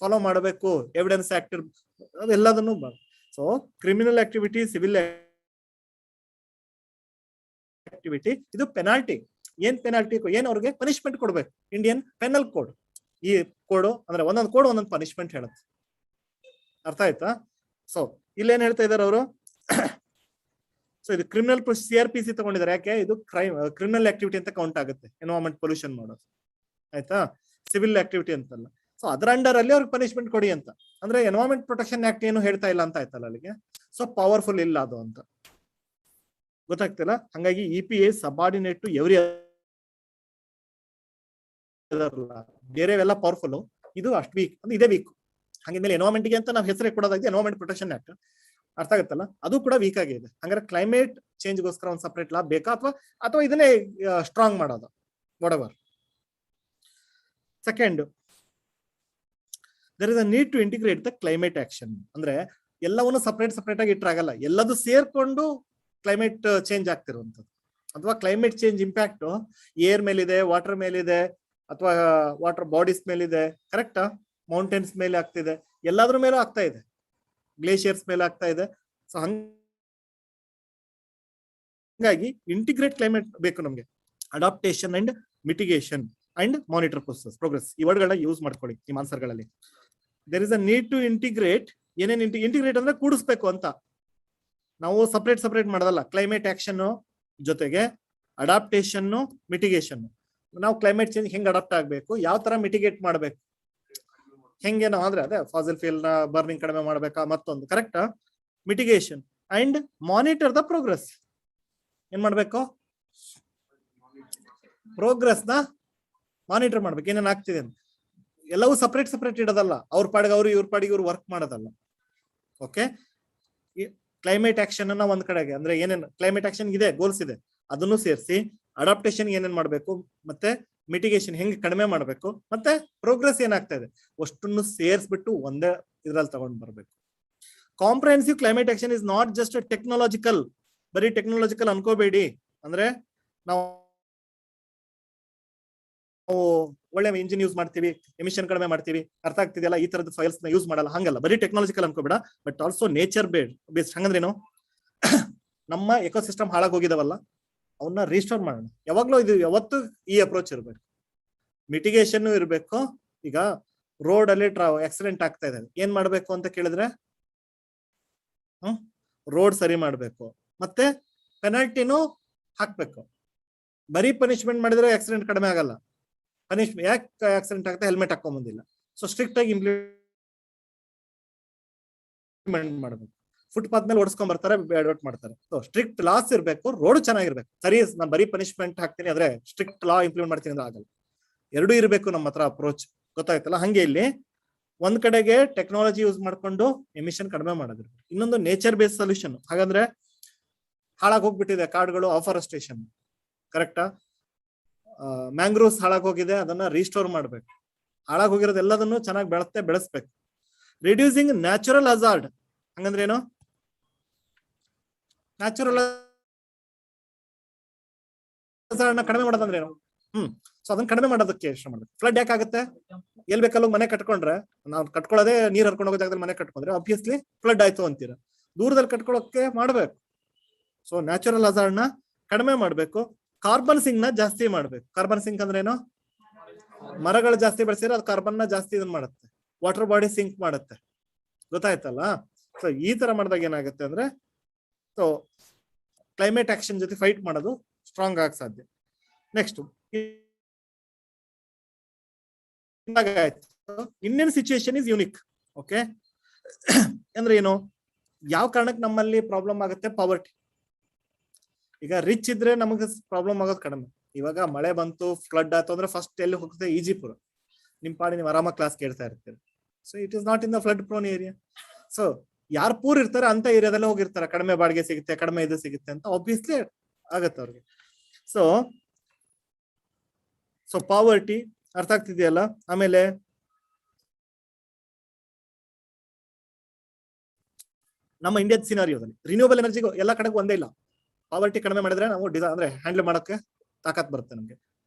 ಫಾಲೋ ಮಾಡಬೇಕು, ಎವಿಡೆನ್ಸ್ ಆಕ್ಟ್ ಅದೆಲ್ಲದನ್ನು. So criminal activity, civil activity, ಇದು ಪೆನಾಲ್ಟಿ. ಏನ್ ಪೆನಾಲ್ಟಿ, ಏನ್ ಅವ್ರಿಗೆ ಪನಿಷ್ಮೆಂಟ್ ಕೊಡ್ಬೇಕು? Indian penal code. ಈ ಕೋಡ್ ಅಂದ್ರೆ ಒಂದೊಂದು ಕೋಡ್ ಒಂದೊಂದು ಪನಿಷ್ಮೆಂಟ್ ಹೇಳುತ್ತೆ. ಅರ್ಥ ಆಯ್ತಾ? ಸೊ ಇಲ್ಲೇನ್ ಹೇಳ್ತಾ ಇದಾರೆ ಅವರು? ಸೊ ಇದು ಕ್ರಿಮಿನಲ್ CRPC ತಗೊಂಡಿದ್ದಾರೆ. ಯಾಕೆ? ಇದು ಕ್ರಿಮಿನಲ್ ಆಕ್ಟಿವಿಟಿ ಅಂತ ಕೌಂಟ್ ಆಗುತ್ತೆ, ಎನ್ವೈರನ್ಮೆಂಟ್ ಪೊಲ್ಯೂಷನ್ ಮಾಡೋದು. ಆಯ್ತಾ? ಸಿವಿಲ್ ಆಕ್ಟಿವಿಟಿ ಅಂತಲ್ಲ. ಸೊ ಅದರ ಅಂಡರ್ ಅಲ್ಲಿ ಅವ್ರಿಗೆ ಪನಿಷ್ಮೆಂಟ್ ಕೊಡಿ ಅಂತ. ಅಂದ್ರೆ ಎನ್ವೈರನ್ಮೆಂಟ್ ಪ್ರೊಟೆಕ್ಷನ್ ಆಕ್ಟ್ ಏನು ಹೇಳ್ತಾ ಇಲ್ಲ ಅಂತ ಆಯ್ತಲ್ಲ ಅಲ್ಲಿಗೆ. ಸೊ ಪವರ್ಫುಲ್ ಇಲ್ಲ ಅದು ಅಂತ ಗೊತ್ತಾಗ್ತಿಲ್ಲ. ಹಂಗಾಗಿ EPA ಸಬಾರ್ಡಿನೇಟ್ ಟು ಎವ್ರಿ, ಬೇರೆವೆಲ್ಲ ಪವರ್ಫುಲ್, ಇದು ಅಷ್ಟು ವೀಕ್ ಅಂದ್ರೆ ಇದೇ ವೀಕ್. ಹಂಗಿದ್ಮೇಲೆ ಎನ್ವೈರನ್ಮೆಂಟ್ಗೆ ಅಂತ ನಾವು ಹೆಸರೇ ಕೊಡೋದಾಗಿದೆ ಎನ್ವೈರನ್ಮೆಂಟ್ ಪ್ರೊಟೆಕ್ಷನ್ ಆಕ್ಟ್. ಅರ್ಥ ಆಗುತ್ತಲ್ಲ? ಅದು ಕೂಡ ವೀಕ್ ಆಗಿದೆ. ಹಂಗಾರೆ ಕ್ಲೈಮೇಟ್ ಚೇಂಜ್ಗೋಸ್ಕರ ಒಂದು ಸಪರೇಟ್ ಲಾ ಬೇಕಾ, ಅಥವಾ ಇದನ್ನೇ ಸ್ಟ್ರಾಂಗ್ ಮಾಡೋದು? What. Second, there is a need to integrate the climate action. ಅಂದ್ರೆ ಎಲ್ಲವನ್ನು ಸಪರೇಟ್ ಆಗಿ ಇಟ್ಟರಾಗಲ್ಲ, ಎಲ್ಲದೂ ಸೇರ್ಕೊಂಡು ಕ್ಲೈಮೇಟ್ ಚೇಂಜ್ ಆಗ್ತಿರುವಂಥದ್ದು. ಅಥವಾ ಕ್ಲೈಮೇಟ್ ಚೇಂಜ್ ಇಂಪ್ಯಾಕ್ಟ್ ಏರ್ ಮೇಲಿದೆ, ವಾಟರ್ ಮೇಲಿದೆ, ಅಥವಾ ವಾಟರ್ ಬಾಡೀಸ್ ಮೇಲಿದೆ, ಕರೆಕ್ಟಾ? ಮೌಂಟೇನ್ಸ್ ಮೇಲೆ ಆಗ್ತಿದೆ, ಎಲ್ಲಾದ್ರ ಮೇಲೂ ಆಗ್ತಾ ಇದೆ, ಗ್ಲೇಷಿಯರ್ಸ್ ಮೇಲೆ ಆಗ್ತಾ ಇದೆ. ಸೊ ಹಂಗಾಗಿ ಇಂಟಿಗ್ರೇಟ್ ಕ್ಲೈಮೇಟ್ ಬೇಕು ನಮ್ಗೆ. Adaptation and mitigation and monitor progress, ಈ ವರ್ಡ್ಗಳನ್ನ ಯೂಸ್ ಮಾಡ್ಕೊಳ್ಳಿ ನಿಮ್ಮ ಆನ್ಸರ್ಗಳಲ್ಲಿ. There is a need to integrate. ಏನೇನ್ ಇಂಟಿಗ್ರೇಟ್ ಅಂದ್ರೆ ಕೂಡಿಸ್ಬೇಕು ಅಂತ. ನಾವು ಸಪರೇಟ್ ಮಾಡೋದಲ್ಲ. ಕ್ಲೈಮೇಟ್ ಆಕ್ಷನ್ ಜೊತೆಗೆ ಅಡಾಪ್ಟೇಷನ್, ಮಿಟಿಗೇಷನ್. ನಾವು ಕ್ಲೈಮೇಟ್ ಚೇಂಜ್ ಹೆಂಗ್ ಅಡಾಪ್ಟ್ ಆಗ್ಬೇಕು, ಯಾವ ತರ ಮಿಟಿಗೇಟ್ ಮಾಡ್ಬೇಕು, ಹೆಂಗೆ ನಾವು ಅಂದ್ರೆ ಅದೇ ಫಾಸಿಲ್ ಫ್ಯೂಲ್ ನ ಬರ್ನಿಂಗ್ ಕಡಿಮೆ ಮಾಡ್ಬೇಕಾ, ಮತ್ತೊಂದು ಕರೆಕ್ಟಾ? Mitigation and monitor the progress. ಏನ್ ಮಾಡ್ಬೇಕು? ಪ್ರೋಗ್ರೆಸ್ ನ ಮಾನಿಟರ್ ಮಾಡ್ಬೇಕು, ಏನೇನ್ ಆಗ್ತಿದೆ ಅಂತ. ಎಲ್ಲವೂ ಸಪರೇಟ್ ಇಡೋದಲ್ಲ, ಅವ್ರ ಪಾಡಿಗೆ ಅವರು, ಇವ್ರ ಪಾಡಿಗೆ ಇವ್ರು ವರ್ಕ್ ಮಾಡೋದಲ್ಲ. ಓಕೆ, ಕ್ಲೈಮೇಟ್ ಆಕ್ಷನ್ ಅನ್ನ ಒಂದ್ ಕಡೆಗೆ, ಅಂದ್ರೆ ಏನೇನು ಕ್ಲೈಮೇಟ್ ಆಕ್ಷನ್ ಇದೆ, ಗೋಲ್ಸ್ ಇದೆ, ಅದನ್ನು ಸೇರಿಸಿ ಅಡಾಪ್ಟೇಷನ್ ಏನೇನ್ ಮಾಡ್ಬೇಕು, ಮತ್ತೆ ಮಿಟಿಗೇಷನ್ ಹೆಂಗ್ ಕಡಿಮೆ ಮಾಡ್ಬೇಕು, ಮತ್ತೆ ಪ್ರೋಗ್ರೆಸ್ ಏನಾಗ್ತಾ ಇದೆ, ಅಷ್ಟನ್ನು ಸೇರಿಸ್ಬಿಟ್ಟು ಒಂದೇ ಇದ್ರಲ್ಲಿ ತಗೊಂಡ್ ಬರ್ಬೇಕು. Comprehensive climate action is not just technological. ಬರೀ ಟೆಕ್ನಾಲಜಿಕಲ್ ಅನ್ಕೋಬೇಡಿ. ಅಂದ್ರೆ ನಾವು ಒಳ್ಳೆ ಇಂಜಿನ್ ಯೂಸ್ ಮಾಡ್ತೀವಿ, ಎಮಿಷನ್ ಕಡಿಮೆ ಮಾಡ್ತೀವಿ, ಅರ್ಥ ಆಗ್ತಿದೆಯಲ್ಲ, ಈ ತರದ ಫೈಲ್ಸ್ ನ ಯೂಸ್ ಮಾಡಲ್ಲ, ಹಂಗಲ್ಲ. ಬರೀ ಟೆಕ್ನಾಲಜಿಕಲ್ ಅನ್ಕೋಬೇಡ, ಬಟ್ ಆಲ್ಸೋ ನೇಚರ್ ಬೇಸ್ಡ್. ಹಂಗಂದ್ರೇನು? ನಮ್ಮ ಎಕೋಸಿಸ್ಟಮ್ ಹಾಳಾಗಿ ಹೋಗಿದಾವಲ್ಲ, ಅವನ್ನ ರೀಸ್ಟೋರ್ ಮಾಡೋಣ. ಯಾವಾಗ್ಲೂ ಇದು ಯಾವತ್ತು ಈ ಅಪ್ರೋಚ್ ಇರ್ಬೇಕು. ಮಿಟಿಗೇಷನ್ ಇರ್ಬೇಕು. ಈಗ ರೋಡ್ ಅಲ್ಲಿ ಆಕ್ಸಿಡೆಂಟ್ ಆಗ್ತಾ ಇದೆ, ಏನ್ ಮಾಡ್ಬೇಕು ಅಂತ ಕೇಳಿದ್ರೆ ರೋಡ್ ಸರಿ ಮಾಡ್ಬೇಕು, ಮತ್ತೆ ಪೆನಾಲ್ಟಿನೂ ಹಾಕ್ಬೇಕು. ಬರೀ ಪನಿಷ್ಮೆಂಟ್ ಮಾಡಿದ್ರೆ ಆಕ್ಸಿಡೆಂಟ್ ಕಡಿಮೆ ಆಗಲ್ಲ. ಯಾಕೆ ಆಕ್ಸಿಡೆಂಟ್ ಆಗುತ್ತೆ? ಹೆಲ್ಮೆಟ್ ಹಾಕೊಂಬಂದಿಲ್ಲ. ಸೊ ಸ್ಟ್ರಿಕ್ಟ್ ಆಗಿ ಇಂಪ್ಲಿಮೆಂಟ್ ಮಾಡಬೇಕು. ಫುಟ್ಪಾತ್ ಮೇಲೆ ಓಡಿಸ್ಕೊಂಡ್ ಬರ್ತಾರೆ, ಅಡಾಪ್ಟ್ ಮಾಡ್ತಾರೆ. ಸೊ ಸ್ಟ್ರಿಕ್ಟ್ ಲಾಸ್ ಇರಬೇಕು, ರೋಡ್ ಚೆನ್ನಾಗಿರ್ಬೇಕು. ಸರಿ, ನಾನು ಬರೀ ಪನಿಷ್ಮೆಂಟ್ ಹಾಕ್ತೀನಿ ಆದ್ರೆ ಸ್ಟ್ರಿಕ್ಟ್ ಲಾ ಇಂಪ್ಲಿಮೆಂಟ್ ಮಾಡ್ತೀನಿ ಅಂದ್ರೆ ಆಗಲ್ಲ. ಎರಡೂ ಇರಬೇಕು ನಮ್ಮ ಹತ್ರ ಅಪ್ರೋಚ್. ಗೊತ್ತಾಯ್ತಲ್ಲ? ಹಂಗೆ ಇಲ್ಲಿ ಒಂದ್ ಕಡೆಗೆ ಟೆಕ್ನಾಲಜಿ ಯೂಸ್ ಮಾಡ್ಕೊಂಡು ಎಮಿಷನ್ ಕಡಿಮೆ ಮಾಡೋದು, ಇನ್ನೊಂದು ನೇಚರ್ ಬೇಸ್ಡ್ ಸೊಲ್ಯೂಷನ್. ಹಾಗಂದ್ರೆ ಹಾಳಾಗಿ ಹೋಗ್ಬಿಟ್ಟಿದೆ ಕಾಡುಗಳು, ಆಫಾರೆಸ್ಟೇಷನ್, ಕರೆಕ್ಟಾ? ಮ್ಯಾಂಗ್ರೋವ್ಸ್ ಹಾಳಾಗಿ ಹೋಗಿದೆ, ಅದನ್ನ ರೀಸ್ಟೋರ್ ಮಾಡ್ಬೇಕು. ಹಾಳಾಗಿ ಹೋಗಿರೋದು ಎಲ್ಲದನ್ನು ಚೆನ್ನಾಗಿ ಬೆಳೆಸ್ಬೇಕು. ರಿಡ್ಯೂಸಿಂಗ್ ನ್ಯಾಚುರಲ್ ಹಜಾರ್ಡ್ ಹಂಗಂದ್ರೆ ಏನು? ನ್ಯಾಚುರಲ್ ಕಡಿಮೆ ಮಾಡೋದಂದ್ರೆ ಏನು? ಸೊ ಅದನ್ನ ಕಡಿಮೆ ಮಾಡೋದಕ್ಕೆ ಎಷ್ಟು ಮಾಡ್ಬೇಕು? ಫ್ಲಡ್ ಯಾಕಾಗುತ್ತೆ? ಎಲ್ ಬೇಕಲ್ಲ ಮನೆ ಕಟ್ಕೊಂಡ್ರೆ, ನಾವು ಕಟ್ಕೊಳ್ಳೋದೇ ನೀರ್ ಹರ್ಕೊಂಡು ಹೋಗೋ ಜಾಗದಲ್ಲಿ ಮನೆ ಕಟ್ಕೊಂಡ್ರೆ ಆಬ್ವಿಯಸ್ಲಿ ಫ್ಲಡ್ ಆಯ್ತು ಅಂತೀರ. ದೂರದಲ್ಲಿ ಕಟ್ಕೊಳ್ಳೋಕೆ ಮಾಡ್ಬೇಕು. ಸೊ ನ್ಯಾಚುರಲ್ ಹಜಾರ್ಡ್ ನ ಕಡಿಮೆ ಮಾಡ್ಬೇಕು. ಕಾರ್ಬನ್ ಸಿಂಕ್ ನ ಜಾಸ್ತಿ ಮಾಡ್ಬೇಕು. ಕಾರ್ಬನ್ ಸಿಂಕ್ ಅಂದ್ರೆ ಏನು? ಮರಗಳು ಜಾಸ್ತಿ ಬೆಳೆಸಿದ್ರೆ ಅದು ಕಾರ್ಬನ್ ನ ಜಾಸ್ತಿ ಇದನ್ ಮಾಡುತ್ತೆ, ವಾಟರ್ ಬಾಡಿ ಸಿಂಕ್ ಮಾಡುತ್ತೆ. ಗೊತ್ತಾಯ್ತಲ್ಲ? ಸೊ ಈ ತರ ಮಾಡಿದಾಗ ಏನಾಗುತ್ತೆ ಅಂದ್ರೆ, ಸೊ ಕ್ಲೈಮೇಟ್ ಆಕ್ಷನ್ ಜೊತೆ ಫೈಟ್ ಮಾಡೋದು ಸ್ಟ್ರಾಂಗ್ ಆಗಿ ಸಾಧ್ಯ. Next Indian situation is unique. Okay, ಅಂದ್ರೆ ಏನು? ಯಾವ ಕಾರಣಕ್ಕೆ ನಮ್ಮಲ್ಲಿ ಪ್ರಾಬ್ಲಮ್ ಆಗುತ್ತೆ? ಪಾವರ್ಟಿ. ಈಗ ರಿಚ್ ಇದ್ರೆ ನಮಗೆ ಪ್ರಾಬ್ಲಮ್ ಆಗೋದು ಕಡಿಮೆ. ಇವಾಗ ಮಳೆ ಬಂತು, ಫ್ಲಡ್ ಆಯ್ತು ಅಂದ್ರೆ ಫಸ್ಟ್ ಎಲ್ಲಿ ಹೋಗುತ್ತೆ? ಈಜಿಪುರ. ನಿಮ್ ಪಾಡಿ ನೀವು ಆರಾಮ ಕ್ಲಾಸ್ ಕೇಳ್ತಾ ಇರ್ತೀರಿ. So it is not in the flood prone area. So ಯಾರು ಪೂರ್ ಇರ್ತಾರೆ ಅಂತ ಏರಿಯಾದಲ್ಲೇ ಹೋಗಿರ್ತಾರೆ, ಕಡಿಮೆ ಬಾಡಿಗೆ ಸಿಗುತ್ತೆ, ಕಡಿಮೆ ಇದು ಸಿಗುತ್ತೆ ಅಂತ ಆಬ್ವಿಯಸ್ಲಿ ಆಗತ್ತೆ ಅವ್ರಿಗೆ. ಸೊ ಪಾವರ್ಟಿ ಅರ್ಥ ಆಗ್ತಿದೆಯಲ್ಲ? ಆಮೇಲೆ ನಮ್ಮ ಇಂಡಿಯಾದ ಸಿನಾರಿಯೋದಲ್ಲಿ ರಿನ್ಯೂಬಲ್ ಎನರ್ಜಿಗೂ ಎಲ್ಲ ಕಡೆಗೂ ಒಂದೇ ಇಲ್ಲ. ಪಾವರ್ಟಿ ಕಡಿಮೆ ಮಾಡಿದ್ರೆ ನಾವು ಅಂದ್ರೆ ಹ್ಯಾಂಡಲ್ ಮಾಡೋಕೆ ತಾಕತ್ ಬರುತ್ತೆ ನಮ್ಗೆ.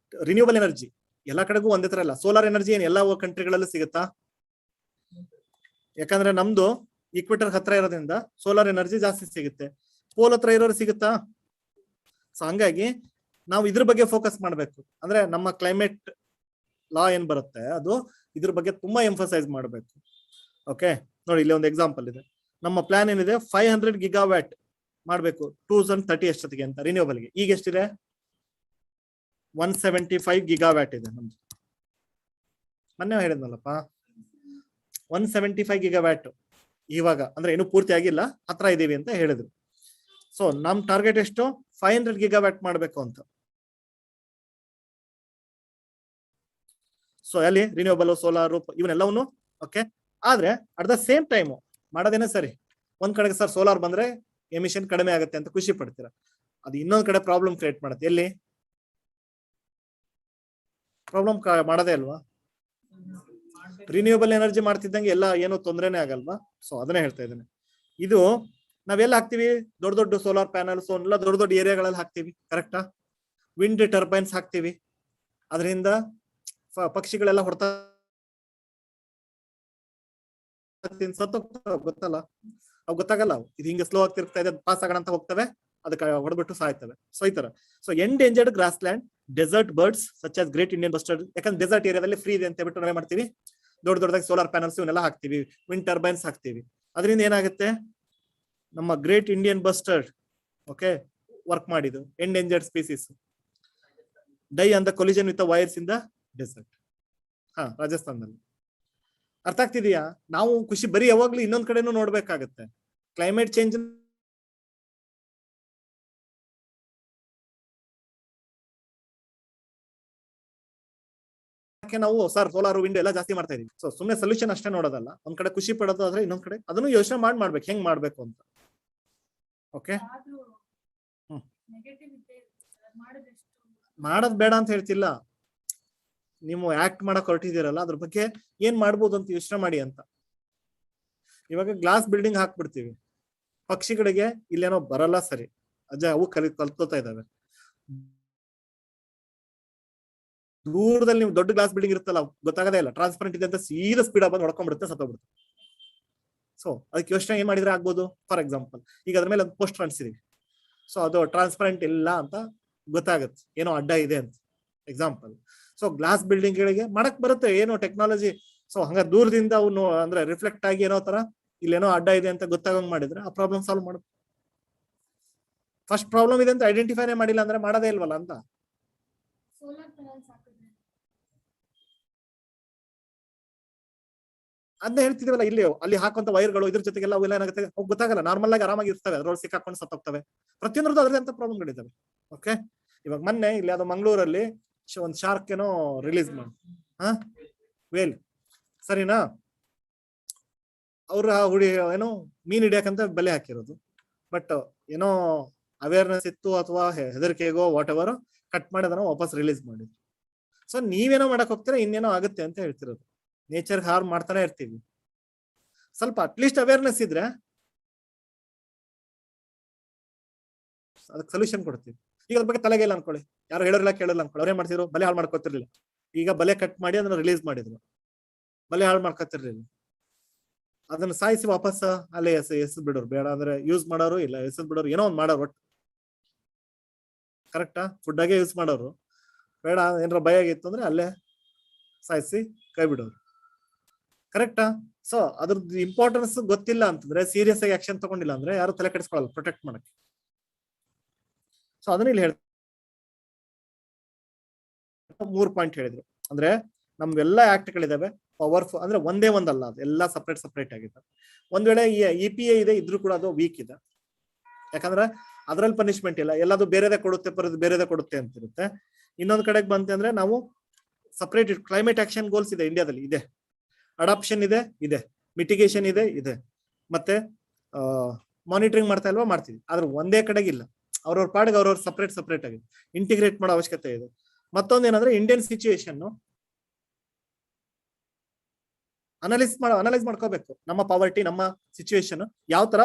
ರಿನ್ಯೂಬಲ್ ಎನರ್ಜಿ ಎಲ್ಲ ಕಡೆಗೂ ಒಂದೇ ತರ ಇಲ್ಲ. ಸೋಲಾರ್ ಎನರ್ಜಿ ಏನ್ ಎಲ್ಲಾ ಕಂಟ್ರಿಗಳಲ್ಲೂ ಸಿಗುತ್ತಾ? ಯಾಕಂದ್ರೆ ನಮ್ದು ಈಕ್ವೇಟರ್ ಹತ್ರ ಇರೋದ್ರಿಂದ ಸೋಲಾರ್ ಎನರ್ಜಿ ಜಾಸ್ತಿ ಸಿಗುತ್ತೆ. ಪೋಲ್ ಹತ್ರ ಇರೋರು ಸಿಗುತ್ತಾ? ಸೊ ಹಂಗಾಗಿ ನಾವು ಇದ್ರ ಬಗ್ಗೆ ಫೋಕಸ್ ಮಾಡ್ಬೇಕು. ಅಂದ್ರೆ ನಮ್ಮ ಕ್ಲೈಮೇಟ್ ಲಾ ಏನ್ ಬರುತ್ತೆ ಅದು ಇದ್ರ ಬಗ್ಗೆ ತುಂಬಾ ಎಂಫಸೈಸ್ ಮಾಡ್ಬೇಕು. ಓಕೆ, ನೋಡಿ ಇಲ್ಲಿ ಒಂದು ಎಕ್ಸಾಂಪಲ್ ಇದೆ. ನಮ್ಮ ಪ್ಲಾನ್ ಏನಿದೆ, 500 ಗಿಗಾವ್ಯಾಟ್ ಮಾಡ್ಬೇಕು 2030 ಎಷ್ಟೊತ್ತಿಗೆ ಅಂತ ರಿನ್ಯೂಬಲ್ಗೆ. ಈಗ ಎಷ್ಟಿದೆ? 175 ಗಿಗಾವ್ಯಾಟ್ ಇದೆ ನಮ್ದು. ಮೊನ್ನೆ ಹೇಳಿದ್ನಲ್ಲಪ್ಪ 175 ಗಿಗಾವ್ಯಾಟ್ ಇವಾಗ, ಅಂದ್ರೆ ಏನು ಪೂರ್ತಿ ಆಗಿಲ್ಲ, ಹತ್ರ ಇದೀವಿ ಅಂತ ಹೇಳಿದ್ರು. ಸೊ ನಮ್ ಟಾರ್ಗೆಟ್ ಎಷ್ಟು? 500 ಗಿಗಾವ್ಯಾಟ್ ಮಾಡ್ಬೇಕು ಅಂತ. ಸೊ ಅಲ್ಲಿ ರಿನ್ಯೂಬಲ್, ಸೋಲಾರ್, ಇವನ್ನೆಲ್ಲವನ್ನು ಓಕೆ. ಆದ್ರೆ ಅಟ್ ದ ಸೇಮ್ ಟೈಮ್ ಮಾಡೋದೇನೆ ಸರಿ. ಒಂದ್ ಕಡೆಗೆ ಸರ್ ಸೋಲಾರ್ ಬಂದ್ರೆ ಎಮಿಷನ್ ಕಡಿಮೆ ಆಗುತ್ತೆ ಅಂತ ಖುಷಿ ಪಡ್ತೀರಾ, ಅದು ಇನ್ನೊಂದ್ ಕಡೆ ಪ್ರಾಬ್ಲಮ್ ಕ್ರಿಯೇಟ್ ಮಾಡುತ್ತೆ. ಎಲ್ಲಿ ಪ್ರಾಬ್ಲಮ್ ಮಾಡೋದೇ ಅಲ್ವಾ? ರಿನ್ಯೂಬಲ್ ಎನರ್ಜಿ ಮಾಡ್ತಿದ್ದಂಗೆ ಎಲ್ಲ ಏನೋ ತೊಂದರೆನೇ ಆಗಲ್ವಾ? ಸೊ ಅದನ್ನೇ ಹೇಳ್ತಾ ಇದ್ದೇನೆ. ಇದು ನಾವೆಲ್ಲ ಹಾಕ್ತಿವಿ, ದೊಡ್ಡ ದೊಡ್ಡ ಸೋಲಾರ್ ಪ್ಯಾನಲ್ಸ್ ಎಲ್ಲ ದೊಡ್ಡ ದೊಡ್ಡ ಏರಿಯಾಗಳಲ್ಲಿ ಹಾಕ್ತಿವಿ, ಕರೆಕ್ಟಾ? ವಿಂಡ್ ಟರ್ಬೈನ್ಸ್ ಹಾಕ್ತಿವಿ, ಅದರಿಂದ ಪಕ್ಷಿಗಳೆಲ್ಲ ಹೊಡ್ತಾ ಗೊತ್ತಲ್ಲ, ಅವ್ ಗೊತ್ತಾಗಲ್ಲ. ಇದು ಹಿಂಗೆ ಸ್ಲೋ ಆಗ್ತಿರ್ತಾ ಇದೆ, ಪಾಸ್ ಆಗೋಣ ಅಂತ ಹೋಗ್ತವೆ, ಅದಕ್ಕೆ ಹೊಡೆದ್ಬಿಟ್ಟು ಸಾಯ್ತವೆ. ಸೊ ಈ ತರ. So endangered grassland, desert birds such as great Indian bustard. ಯಾಕಂದ್ರೆ ಡೆಸರ್ಟ್ ಏರಿಯಾದಲ್ಲಿ ಫ್ರೀ ಇದೆ ಅಂತ ಹೇಳ್ಬಿಟ್ಟು ನಾವೇ ಮಾಡ್ತೀವಿ, ದೊಡ್ಡ ದೊಡ್ಡದಾಗಿ ಸೋಲಾರ್ ಪ್ಯಾನಲ್ಸ್ ಇವನ್ನೆಲ್ಲ ಹಾಕ್ತಿವಿ, ವಿಂಡ್ ಟರ್ಬೈನ್ಸ್ ಹಾಕ್ತಿವಿ. ಅದರಿಂದ ಏನಾಗುತ್ತೆ? ನಮ್ಮ great Indian bustard okay work ಮಾಡಿದ್ದು endangered species die on the collision with wires in the desert. ರಾಜಸ್ಥಾನದಲ್ಲಿ. ಅರ್ಥ ಆಗ್ತಿದೆಯಾ? ನಾವು ಖುಷಿ ಬರೀ ಯಾವಾಗ್ಲೂ ಇನ್ನೊಂದ್ ಕಡೆನೂ ನೋಡ್ಬೇಕಾಗತ್ತೆ. ಕ್ಲೈಮೇಟ್ ಚೇಂಜ್ ನಾವು ಸರ್ ಸೋಲಾರ್ ವಿಂಡ್ ಎಲ್ಲ ಜಾಸ್ತಿ ಮಾಡ್ತಾ ಇದೀವಿ. ಸೊ ಸುಮ್ಮನೆ ಸೊಲ್ಯೂಷನ್ ಅಷ್ಟೇ ನೋಡೋದಲ್ಲ, ಒಂದ್ ಕಡೆ ಖುಷಿ ಪಡೋದು ಆದ್ರೆ ಇನ್ನೊಂದ್ ಕಡೆ ಅದನ್ನು ಯೋಚನೆ ಮಾಡ್ಬೇಕು, ಹೆಂಗ್ ಮಾಡ್ಬೇಕು ಅಂತ. ಓಕೆ, ಮಾಡೋದ್ ಬೇಡ ಅಂತ ಹೇಳ್ತಿಲ್ಲ, ನೀವು ಆಕ್ಟ್ ಮಾಡಕ್ ಹೊರಟಿದ್ದೀರಲ್ಲ ಅದ್ರ ಬಗ್ಗೆ ಏನ್ ಮಾಡ್ಬೋದು ಅಂತ ಯೋಚನೆ ಮಾಡಿ ಅಂತ. ಇವಾಗ ಗ್ಲಾಸ್ ಬಿಲ್ಡಿಂಗ್ ಹಾಕ್ಬಿಡ್ತೀವಿ, ಪಕ್ಷಿಗಳಿಗೆ ಇಲ್ಲೇನೋ ಬರಲ್ಲ, ಸರಿ ಅಜ್ಜ ಅವು ಕಲ್ತ್ಕೋತಾ ಇದಾವೆ. ದೂರದಲ್ಲಿ ನೀವು ದೊಡ್ಡ ಗ್ಲಾಸ್ ಬಿಲ್ಡಿಂಗ್ ಇರುತ್ತಲ್ಲ, ಗೊತ್ತಾಗದೇ ಇಲ್ಲ, ಟ್ರಾನ್ಸ್ಪರೆಂಟ್ ಇದೆ ಅಂತ ಸೀದಾ ಸ್ಪೀಡ್ ಬಂದು ಹೊಡ್ಕೊಂಡ್ಬಿಡುತ್ತೆ, ಸತ್ತೋಗ್ಬಿಡುತ್ತೆ. ಸೊ ಅದಕ್ಕೆ ಯೋಚನೆ ಏನ್ ಮಾಡಿದ್ರೆ ಆಗ್ಬೋದು? ಫಾರ್ ಎಕ್ಸಾಂಪಲ್ ಈಗ ಅದ್ರ ಮೇಲೆ ಒಂದು ಪೋಸ್ಟರ್ ಅಂಟಿಸಿದೀವಿ, ಸೊ ಅದು ಟ್ರಾನ್ಸ್ಪರೆಂಟ್ ಇಲ್ಲ ಅಂತ ಗೊತ್ತಾಗತ್ತೆ, ಏನೋ ಅಡ್ಡ ಇದೆ ಅಂತ ಎಕ್ಸಾಂಪಲ್. ಸೊ ಗ್ಲಾಸ್ ಬಿಲ್ಡಿಂಗ್ ಗಳಿಗೆ ಮಾಡಕ್ ಬರುತ್ತೆ ಏನೋ ಟೆಕ್ನಾಲಜಿ. ಸೊ ಹಂಗ ದೂರದಿಂದ ಅವನು ಅಂದ್ರೆ ರಿಫ್ಲೆಕ್ಟ್ ಆಗಿ ಏನೋ ತರ ಇಲ್ಲೇನೋ ಅಡ್ಡ ಇದೆ ಅಂತ ಗೊತ್ತಾಗಂಗ್ ಮಾಡಿದ್ರೆ ಆ ಪ್ರಾಬ್ಲಮ್ ಸಾಲ್ವ್ ಮಾಡುತ್ತೆ. ಫಸ್ಟ್ ಪ್ರಾಬ್ಲಮ್ ಇದೆ ಅಂತ ಐಡೆಂಟಿಫೈನೇ ಮಾಡಿಲ್ಲ ಅಂದ್ರೆ ಮಾಡೋದೇ ಇಲ್ವಲ್ಲ ಅಂತ. ಅದನ್ನ ಹೇಳ್ತಿದೀವಲ್ಲ, ಇಲ್ಲಿ ಅಲ್ಲಿ ಹಾಕುವಂತ ವೈರ್ಗಳು ಇದ್ರ ಜೊತೆಗೆಲ್ಲ ಅವೆಲ್ಲ ಏನಾಗುತ್ತೆ ಗೊತ್ತಾಗಲ್ಲ, ನಾರ್ಮಲ್ ಆಗಿ ಆರಾಮಾಗಿ ಇರ್ತವೆ, ಅದ್ರೊಳಗೆ ಸಿಕ್ಕಾಕೊಂಡು ಸತ್ತೋಗ್ತವೆ. ಪ್ರತಿಯೊಂದ್ರದ್ದು ಅದ್ರದ್ದು ಅಂತ ಪ್ರಾಬ್ಲಮ್ಗಳಿದ್ದಾವೆ. ಓಕೆ, ಇವಾಗ ಮೊನ್ನೆ ಇಲ್ಲಿ ಯಾವ್ದೋ ಮಂಗಳೂರಲ್ಲಿ ಒಂದು ಶಾರ್ಕ್ ಏನೋ ರಿಲೀಸ್ ಮಾಡಿ, ವೇಲ್, ಸರಿನಾ, ಅವ್ರ ಹುಡಿ ಏನೋ ಮೀನ್ ಹಿಡಿಯಕಂತ ಬಲೆ ಹಾಕಿರೋದು. ಬಟ್ ಏನೋ ಅವೇರ್ನೆಸ್ ಇತ್ತು ಅಥವಾ ಹೆದರಿಕೆಗೋ ವಾಟ್ ಎವರ್ ಕಟ್ ಮಾಡಿ ಅದನ್ನ ವಾಪಸ್ ರಿಲೀಸ್ ಮಾಡಿದ್ರು. ಸೊ ನೀವೇನೋ ಮಾಡಕ್ ಹೋಗ್ತೀರಾ, ಇನ್ನೇನೋ ಆಗುತ್ತೆ ಅಂತ ಹೇಳ್ತಿರೋದು. ನೇಚರ್ ಹಾರ್ಮ್ ಮಾಡ್ತಾನೆ ಇರ್ತೀವಿ. ಸ್ವಲ್ಪ ಅಟ್ಲೀಸ್ಟ್ ಅವೇರ್ನೆಸ್ ಇದ್ರೆ ಅದಕ್ಕೆ ಸೊಲ್ಯೂಷನ್ ಕೊಡ್ತೀವಿ. ಈಗ ಅದ್ರ ಬಗ್ಗೆ ತಲೆಗೆ ಇಲ್ಲ ಅನ್ಕೊಳ್ಳಿ, ಯಾರು ಹೇಳೋರಿಲ್ಲ ಕೇಳಲ್ಲ ಅನ್ಕೊಳ್ಳಿ, ಅವ್ರೇನ್ ಮಾಡ್ತಿದ್ರು, ಬಲೆ ಹಾಳು ಮಾಡ್ಕೊತಿರ್ಲಿಲ್ಲ. ಈಗ ಬಲೆ ಕಟ್ ಮಾಡಿ ಅದನ್ನ ರಿಲೀಸ್ ಮಾಡಿದ್ರು, ಬಲೆ ಹಾಳು ಮಾಡ್ಕೊತಿರ್ಲಿಲ್ಲ. ಅದನ್ನ ಸಾಯಿಸಿ ವಾಪಸ್ ಅಲ್ಲೇ ಎಸದ್ ಬಿಡೋರು, ಬೇಡ ಅಂದ್ರೆ ಯೂಸ್ ಮಾಡೋರು, ಇಲ್ಲ ಎಸದ್ ಬಿಡೋರು, ಏನೋ ಒಂದ್ ಮಾಡೋರು. ಒಟ್ಟು ಕರೆಕ್ಟಾ, ಫುಡ್ ಆಗೇ ಯೂಸ್ ಮಾಡೋರು, ಬೇಡ ಏನಾರ ಭಯ ಆಗಿತ್ತು ಅಂದ್ರೆ ಅಲ್ಲೇ ಸಾಯಿಸಿ ಕೈ ಬಿಡೋರು. ಕರೆಕ್ಟಾ? ಸೊ ಅದ್ರದ್ದು ಇಂಪಾರ್ಟೆನ್ಸ್ ಗೊತ್ತಿಲ್ಲ ಅಂತಂದ್ರೆ, ಸೀರಿಯಸ್ ಆಗಿ ಆಕ್ಷನ್ ತಗೊಂಡಿಲ್ಲ ಅಂದ್ರೆ ಯಾರು ತಲೆ ಕೆಡಿಸ್ಕೊಳ್ಳಲ್ಲ ಪ್ರೊಟೆಕ್ಟ್ ಮಾಡಕ್ಕೆ. ಸೊ ಅದನ್ನ ಇಲ್ಲಿ ಹೇಳ್ತಾರೆ, 3 ಪಾಯಿಂಟ್ ಹೇಳಿದ್ರು. ಅಂದ್ರೆ ನಮ್ಗೆಲ್ಲ ಆಕ್ಟ್ ಗಳಿದಾವೆ ಪವರ್ಫುಲ್, ಅಂದ್ರೆ ಒಂದೇ ಒಂದಲ್ಲ, ಅದು ಎಲ್ಲ ಸಪ್ರೇಟ್ ಆಗಿದೆ. ಒಂದ್ ವೇಳೆ EPA ಇದೆ ಇದ್ರೂ ಕೂಡ ಅದು ವೀಕ್ ಇದೆ, ಯಾಕಂದ್ರೆ ಅದ್ರಲ್ಲಿ ಪನಿಷ್ಮೆಂಟ್ ಇಲ್ಲ, ಎಲ್ಲದು ಬೇರೆದೇ ಕೊಡುತ್ತೆ ಅಂತಿರುತ್ತೆ. ಇನ್ನೊಂದ್ ಕಡೆಗೆ ಬಂತೆ ಅಂದ್ರೆ ನಾವು ಸಪ್ರೇಟ್ ಕ್ಲೈಮೇಟ್ ಆಕ್ಷನ್ ಗೋಲ್ಸ್ ಇದೆ ಇಂಡಿಯಾದಲ್ಲಿ, ಇದೆ ಅಡಾಪ್ಷನ್ ಇದೆ ಮಿಟಿಗೇಷನ್ ಇದೆ, ಮತ್ತೆ ಮಾನಿಟರಿಂಗ್ ಮಾಡ್ತಾ ಇಲ್ವಾ, ಮಾಡ್ತೀವಿ. ಆದ್ರೆ ಒಂದೇ ಕಡೆಗೆ ಇಲ್ಲ, ಅವ್ರವ್ರ ಪಾಡಿಗೆ ಅವ್ರವ್ರ ಸಪ್ರೇಟ್ ಆಗಿದೆ, ಇಂಟಿಗ್ರೇಟ್ ಮಾಡೋ ಅವಶ್ಯಕತೆ ಇದೆ. ಮತ್ತೊಂದ್ ಏನಂದ್ರೆ ಇಂಡಿಯನ್ ಸಿಚುಯೇಷನ್ ಅನಲೈಸ್ ಮಾಡ್ಕೋಬೇಕು. ನಮ್ಮ ಪಾವರ್ಟಿ, ನಮ್ಮ ಸಿಚುಯೇಷನ್ ಯಾವ ತರ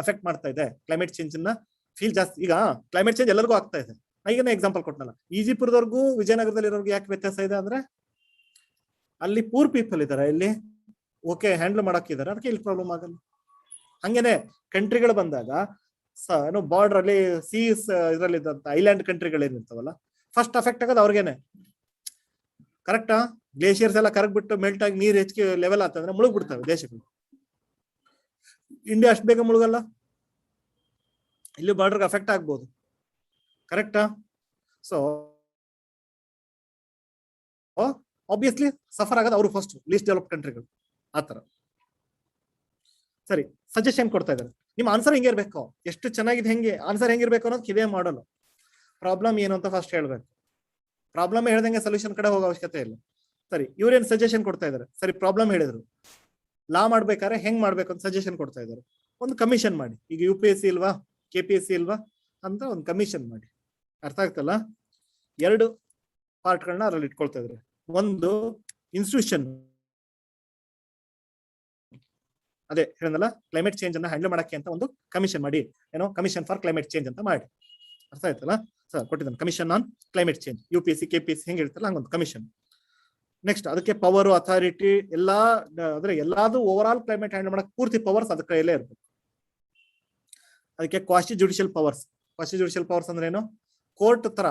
ಅಫೆಕ್ಟ್ ಮಾಡ್ತಾ ಇದೆ ಕ್ಲೈಮೇಟ್ ಚೇಂಜ್ ನ. ಫೀಲ್ ಜಾಸ್ತಿ, ಈಗ ಕ್ಲೈಮೇಟ್ ಚೇಂಜ್ ಎಲ್ಲರಿಗೂ ಆಗ್ತಾ ಇದೆ. ಈಗನೇ ಎಕ್ಸಾಂಪಲ್ ಕೊಟ್ಟನಲ್ಲ, ಈಜಿಪುರದವ್ರಿಗೂ ವಿಜಯನಗರದಲ್ಲಿ ಇರೋರ್ಗು ಯಾಕೆ ವ್ಯತ್ಯಾಸ ಇದೆ ಅಂದ್ರೆ, ಅಲ್ಲಿ ಪೂರ್ ಪೀಪಲ್ ಇದಾರೆ, ಇಲ್ಲಿ ಓಕೆ ಹ್ಯಾಂಡಲ್ ಮಾಡಕ್ಕಿದ್ದಾರೆ, ಅದಕ್ಕೆ ಇಲ್ಲಿ ಪ್ರಾಬ್ಲಮ್ ಆಗಲ್ಲ. ಹಂಗೇನೆ ಕಂಟ್ರಿಗಳು ಬಂದಾಗ ಏನೋ ಬಾರ್ಡರ್ ಅಲ್ಲಿ ಸೀಸ್ ಇದರಲ್ಲಿ ಐಲ್ಯಾಂಡ್ ಕಂಟ್ರಿಗಳು ಏನಿರ್ತಾವಲ್ಲ, ಫಸ್ಟ್ ಅಫೆಕ್ಟ್ ಆಗೋದು ಅವ್ರಿಗೇನೆ. ಕರೆಕ್ಟಾ? ಗ್ಲೇಷಿಯರ್ಸ್ ಎಲ್ಲ ಕರಗ್ಬಿಟ್ಟು ಮೆಲ್ಟ್ ಆಗಿ ನೀರ್ ಹೆಚ್ಚಿಗೆ ಲೆವೆಲ್ ಆಗ್ತಂದ್ರೆ ಮುಳುಗ್ ಬಿಡ್ತವೆ ದೇಶಗಳು. ಇಂಡಿಯಾ ಅಷ್ಟು ಬೇಗ ಮುಳುಗಲ್ಲ, ಇಲ್ಲಿ ಬಾರ್ಡರ್ಗೆ ಅಫೆಕ್ಟ್ ಆಗ್ಬೋದು. ಕರೆಕ್ಟಾ? ಸೊ ಆಬ್ವಿಯಸ್ಲಿ ಸಫರ್ ಆಗೋದು ಅವರು ಫಸ್ಟ್, ಲೀಸ್ಟ್ ಡೆವಲಪ್ ಕಂಟ್ರಿಗಳು. ಆತರ ಸರಿ, ಸಜೆಷನ್ ಕೊಡ್ತಾ ಇದ್ದಾರೆ. ನಿಮ್ಮ ಆನ್ಸರ್ ಹೆಂಗಿರ್ಬೇಕು, ಎಷ್ಟು ಚೆನ್ನಾಗಿದೆ, ಆನ್ಸರ್ ಹೆಂಗಿರ್ಬೇಕು ಅನ್ನೋದು ಕಿದೇ ಮಾಡಲ್ಲ. ಪ್ರಾಬ್ಲಮ್ ಏನು ಅಂತ ಫಸ್ಟ್ ಹೇಳ್ಬೇಕು, ಪ್ರಾಬ್ಲಮ್ ಹೇಳ್ದಂಗೆ ಸೊಲ್ಯೂಷನ್ ಕಡೆ ಹೋಗೋ ಅವಶ್ಯಕತೆ ಇಲ್ಲ. ಸರಿ, ಇವ್ರೇನ್ ಸಜೆಷನ್ ಕೊಡ್ತಾ ಇದಾರೆ, ಸರಿ ಪ್ರಾಬ್ಲಮ್ ಹೇಳಿದ್ರು, ಲಾ ಮಾಡ್ಬೇಕಾದ್ರೆ ಹೆಂಗ್ ಮಾಡ್ಬೇಕು ಅಂತ ಸಜೆಷನ್ ಕೊಡ್ತಾ ಇದಾರೆ. ಒಂದು ಕಮಿಷನ್ ಮಾಡಿ, ಈಗ UPSC ಇಲ್ವಾ, KPSC ಇಲ್ವಾ ಅಂತ ಒಂದು ಕಮಿಷನ್ ಮಾಡಿ. ಅರ್ಥ ಆಗ್ತಲ್ಲ? 2 ಪಾರ್ಟ್ಗಳನ್ನ ಅದ್ರಲ್ಲಿ ಇಟ್ಕೊಳ್ತಾ ಇದ್ರೆ, ಒಂದು ಇನ್ಸ್ಟಿಟ್ಯೂಷನ್, ಅದೇ ಹೇಳಿದ್ನಲ್ಲ ಕ್ಲೈಮೇಟ್ ಚೇಂಜ್ ಅನ್ನ ಹ್ಯಾಂಡಲ್ ಮಾಡಕ್ಕೆ ಅಂತ ಒಂದು ಕಮಿಷನ್ ಮಾಡಿ, ಏನೋ ಕಮಿಷನ್ ಫಾರ್ ಕ್ಲೈಮೇಟ್ ಚೇಂಜ್ ಅಂತ ಮಾಡಿ. ಅರ್ಥ ಆಯ್ತಲ್ಲ ಸರ್? ಕೊಟ್ಟಿದ್ದಾನೆ commission on climate change, UPSC KPSC ಹೆಂಗ್ ಹೇಳ್ತಾರಲ್ಲ ಹಂಗೊಂದು ಕಮಿಷನ್. ನೆಕ್ಸ್ಟ್ ಅದಕ್ಕೆ ಪವರ್, ಅಥಾರಿಟಿ ಎಲ್ಲಾ, ಅಂದ್ರೆ ಎಲ್ಲಾದು ಓವರ್ ಆಲ್ ಕ್ಲೈಮೇಟ್ ಹ್ಯಾಂಡಲ್ ಮಾಡಕ್ ಪೂರ್ತಿ ಪವರ್ಸ್ ಅದ್ರ ಕೈಯಲ್ಲೇ ಇರ್ಬೇಕು. ಅದಕ್ಕೆ ಕ್ವಾಸಿ ಜುಡಿಷಿಯಲ್ ಪವರ್ಸ್ ಅಂದ್ರೆ ಏನು, ಕೋರ್ಟ್ ತರ,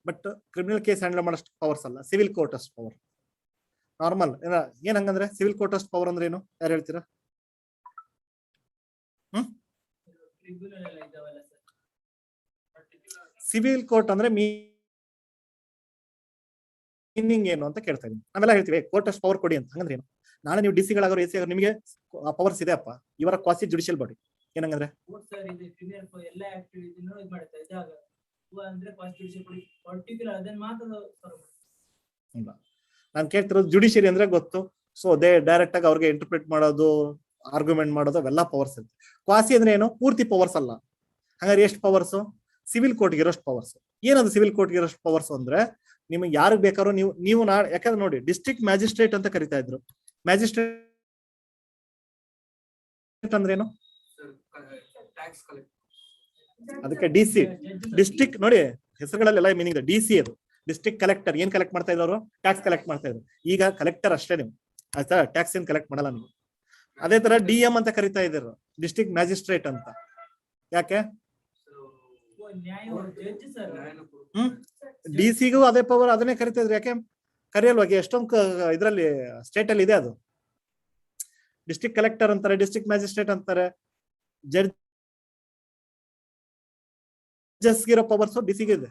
ಬಟ್ ಕ್ರಿಮಿನಲ್ ಕೇಸ್ ಹ್ಯಾಂಡಲ್ ಮಾಡೋಷ್ಟು ಪವರ್ಸ್ ಅಲ್ಲ, ಸಿವಿಲ್ ಕೋರ್ಟ್ ಅಷ್ಟು ಪವರ್. ನಾರ್ಮಲ್ ಏನ್ ಹಂಗಂದ್ರೆ ಸಿವಿಲ್ ಕೋರ್ಟ್ ಅಷ್ಟು ಪವರ್ ಅಂದ್ರೆ ಏನು, ಯಾರು ಹೇಳ್ತೀರಾ? ಸಿವಿಲ್ ಕೋರ್ಟ್ ಅಂದ್ರೆ ಮೀನಿಂಗ್ ಏನು ಅಂತ ಕೇಳ್ತಾ ಇದೀನಿ. ನಾವೆಲ್ಲ ಹೇಳ್ತೀವಿ ಕೋರ್ಟ್ ಅಷ್ಟು ಪವರ್ ಕೊಡಿ ಅಂತ, ಹಂಗಂದ್ರೆ ಏನು? ನಾಳೆ ನೀವು DC ಗಳಾಗೋರು AC ಆಗೋರು ನಿಮಗೆ ಪವರ್ಸ್ ಇದೆ ಅಪ್ಪ, ಇವರ ಕ್ವಾಸಿ ಜುಡಿಷಿಯಲ್ ಬಾಡಿ ಏನಂಗಂದ್ರೆ ನಾನು ಕೇಳ್ತಿರೋದು ಜುಡಿಷಿಯರಿ ಅಂದ್ರೆ ಗೊತ್ತು. ಸೊ ಅದೇ ಡೈರೆಕ್ಟ್ ಆಗಿ ಅವ್ರಿಗೆ ಇಂಟರ್ಪ್ರಿಟ್ ಮಾಡೋದು, ಆರ್ಗ್ಯುಮೆಂಟ್ ಮಾಡೋದು, ಅವೆಲ್ಲ ಪವರ್ಸ್ ಇರುತ್ತೆ. ಕ್ವಾಸಿ ಅಂದ್ರೆ ಏನು, ಪೂರ್ತಿ ಪವರ್ಸ್ ಅಲ್ಲ. ಹಾಗಾದ್ರೆ ಎಷ್ಟು ಪವರ್ಸ್? ಸಿವಿಲ್ ಕೋರ್ಟ್ಗೆ ಇರೋಷ್ಟು ಪವರ್ಸ್. ಏನದು ಸಿವಿಲ್ ಕೋರ್ಟ್ಗೆ ಇರೋಷ್ಟು ಪವರ್ಸ್ ಅಂದ್ರೆ, ನಿಮಗೆ ಯಾರಿಗೆ ಬೇಕಾದ್ರೂ ನೀವು ಯಾಕಂದ್ರೆ ನೋಡಿ, ಡಿಸ್ಟ್ರಿಕ್ಟ್ ಮ್ಯಾಜಿಸ್ಟ್ರೇಟ್ ಅಂತ ಕರಿತಾ ಇದ್ರು. ಮ್ಯಾಜಿಸ್ಟ್ರೇಟ್ ಅಂದ್ರೇನು? ಅದಕ್ಕೆ DC, ಡಿಸ್ಟ್ರಿಕ್ಟ್ ನೋಡಿ ಹೆಸರುಗಳಲ್ಲೆಲ್ಲ ಮೀನಿಂಗ್ ಇದೆ. DC ಅದು ಡಿಸ್ಟ್ರಿಕ್ಟ್ ಕಲೆಕ್ಟರ್ ಏನ್ ಕಲೆಕ್ಟ್ ಮಾಡ್ತಾ ಇದ್ರು, ಟ್ಯಾಕ್ಸ್ ಕಲೆಕ್ಟ್ ಮಾಡ್ತಾ ಇದ್ರು. ಈಗ ಕಲೆಕ್ಟರ್ ಅಷ್ಟೇ, ನೀವು ಆಯ್ತಾ, ಟ್ಯಾಕ್ಸ್ ಏನ್ ಕಲೆಕ್ಟ್ ಮಾಡಲ್ಲ ನೀವು. ಅದೇ ತರ DM ಅಂತ ಕರಿತಾ ಇದ್ರು, ಡಿಸ್ಟ್ರಿಕ್ಟ್ ಮ್ಯಾಜಿಸ್ಟ್ರೇಟ್ ಅಂತ. ಯಾಕೆ? DC-ಗೂ ಅದೇ ಪವರ್, ಅದನ್ನೇ ಕರಿತಾ ಇದ್ರು. ಯಾಕೆ ಕರೆಯಲ್ವಾಗಿ? ಎಷ್ಟೊಂದು ಇದ್ರಲ್ಲಿ ಸ್ಟೇಟ್ ಅಲ್ಲಿ ಇದೆ ಅದು. ಡಿಸ್ಟ್ರಿಕ್ಟ್ ಕಲೆಕ್ಟರ್ ಅಂತಾರೆ, ಡಿಸ್ಟ್ರಿಕ್ಟ್ ಮ್ಯಾಜಿಸ್ಟ್ರೇಟ್ ಅಂತಾರೆ. ಜಡ್ಜಸ್ ಇರೋ ಪವರ್ಸ್ DC-ಗೆ ಇದೆ.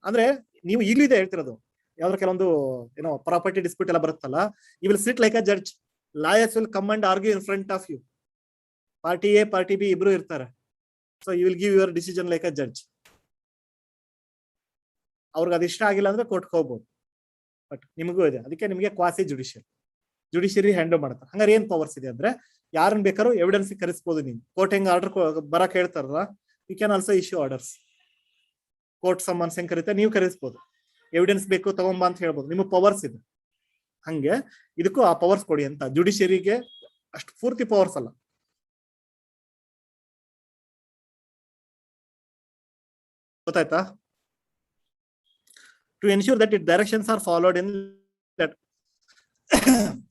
ಅಂದ್ರೆ ನೀವು ಈಗಲೂ ಇದೆ ಹೇಳ್ತಿರೋದು, ಯಾವ್ದ್ರ ಕೆಲವೊಂದು ಏನೋ ಪ್ರಾಪರ್ಟಿ ಡಿಸ್ಪ್ಯೂಟ್ ಎಲ್ಲ ಬರುತ್ತಲ್ಲ, you will sit like a judge. Lawyers will come and argue in front of you. Party A party B ಇಬ್ರು ಇರ್ತಾರೆ. So you will give your decision like a judge. ಅವ್ರಿಗೆ ಅದು ಇಷ್ಟ ಆಗಿಲ್ಲ ಅಂದ್ರೆ ಕೋರ್ಟ್ಗೆ ಹೋಗ್ಬೋದು. ಬಟ್ ನಿಮಗೂ ಇದೆ, ಅದಕ್ಕೆ ನಿಮಗೆ ಕ್ವಾಸಿ ಜುಡಿಷಿಯರಿ ಹ್ಯಾಂಡಲ್ ಮಾಡ್ತಾರೆ. ಹಂಗಾರೆ ಏನ್ ಪವರ್ಸ್ ಇದೆ ಅಂದ್ರೆ, ಯಾರನ್ನ ಬೇಕಾದ್ರೂ ಎವಿಡೆನ್ಸ್ ಕರೆಸ್ಬೋದು. ನೀವು ಕೋರ್ಟ್ ಹೆಂಗ್ ಆರ್ಡರ್ ಬರಕ್ ಹೇಳ್ತಾರಲ್ಲ, you can also issue orders. Court summons ಹೆಂಗ್ ಕರೀತಾರೆ, ನೀವು ಕರೆಸ್ಬೋದು. ಎವಿಡೆನ್ಸ್ ಬೇಕು ತಗೊಂಬ ಅಂತ ಹೇಳ್ಬೋದು. ನಿಮಗೆ ಪವರ್ಸ್ ಇದೆ. ಹಂಗೆ ಇದಕ್ಕೂ ಆ ಪವರ್ಸ್ ಕೊಡಿ ಅಂತ. ಜುಡಿಷಿಯರಿಗೆ ಅಷ್ಟು ಪೂರ್ತಿ ಪವರ್ಸ್ ಅಲ್ಲ. ಗೊತ್ತಾಯ್ತಾ? To ensure that it directions are followed in that.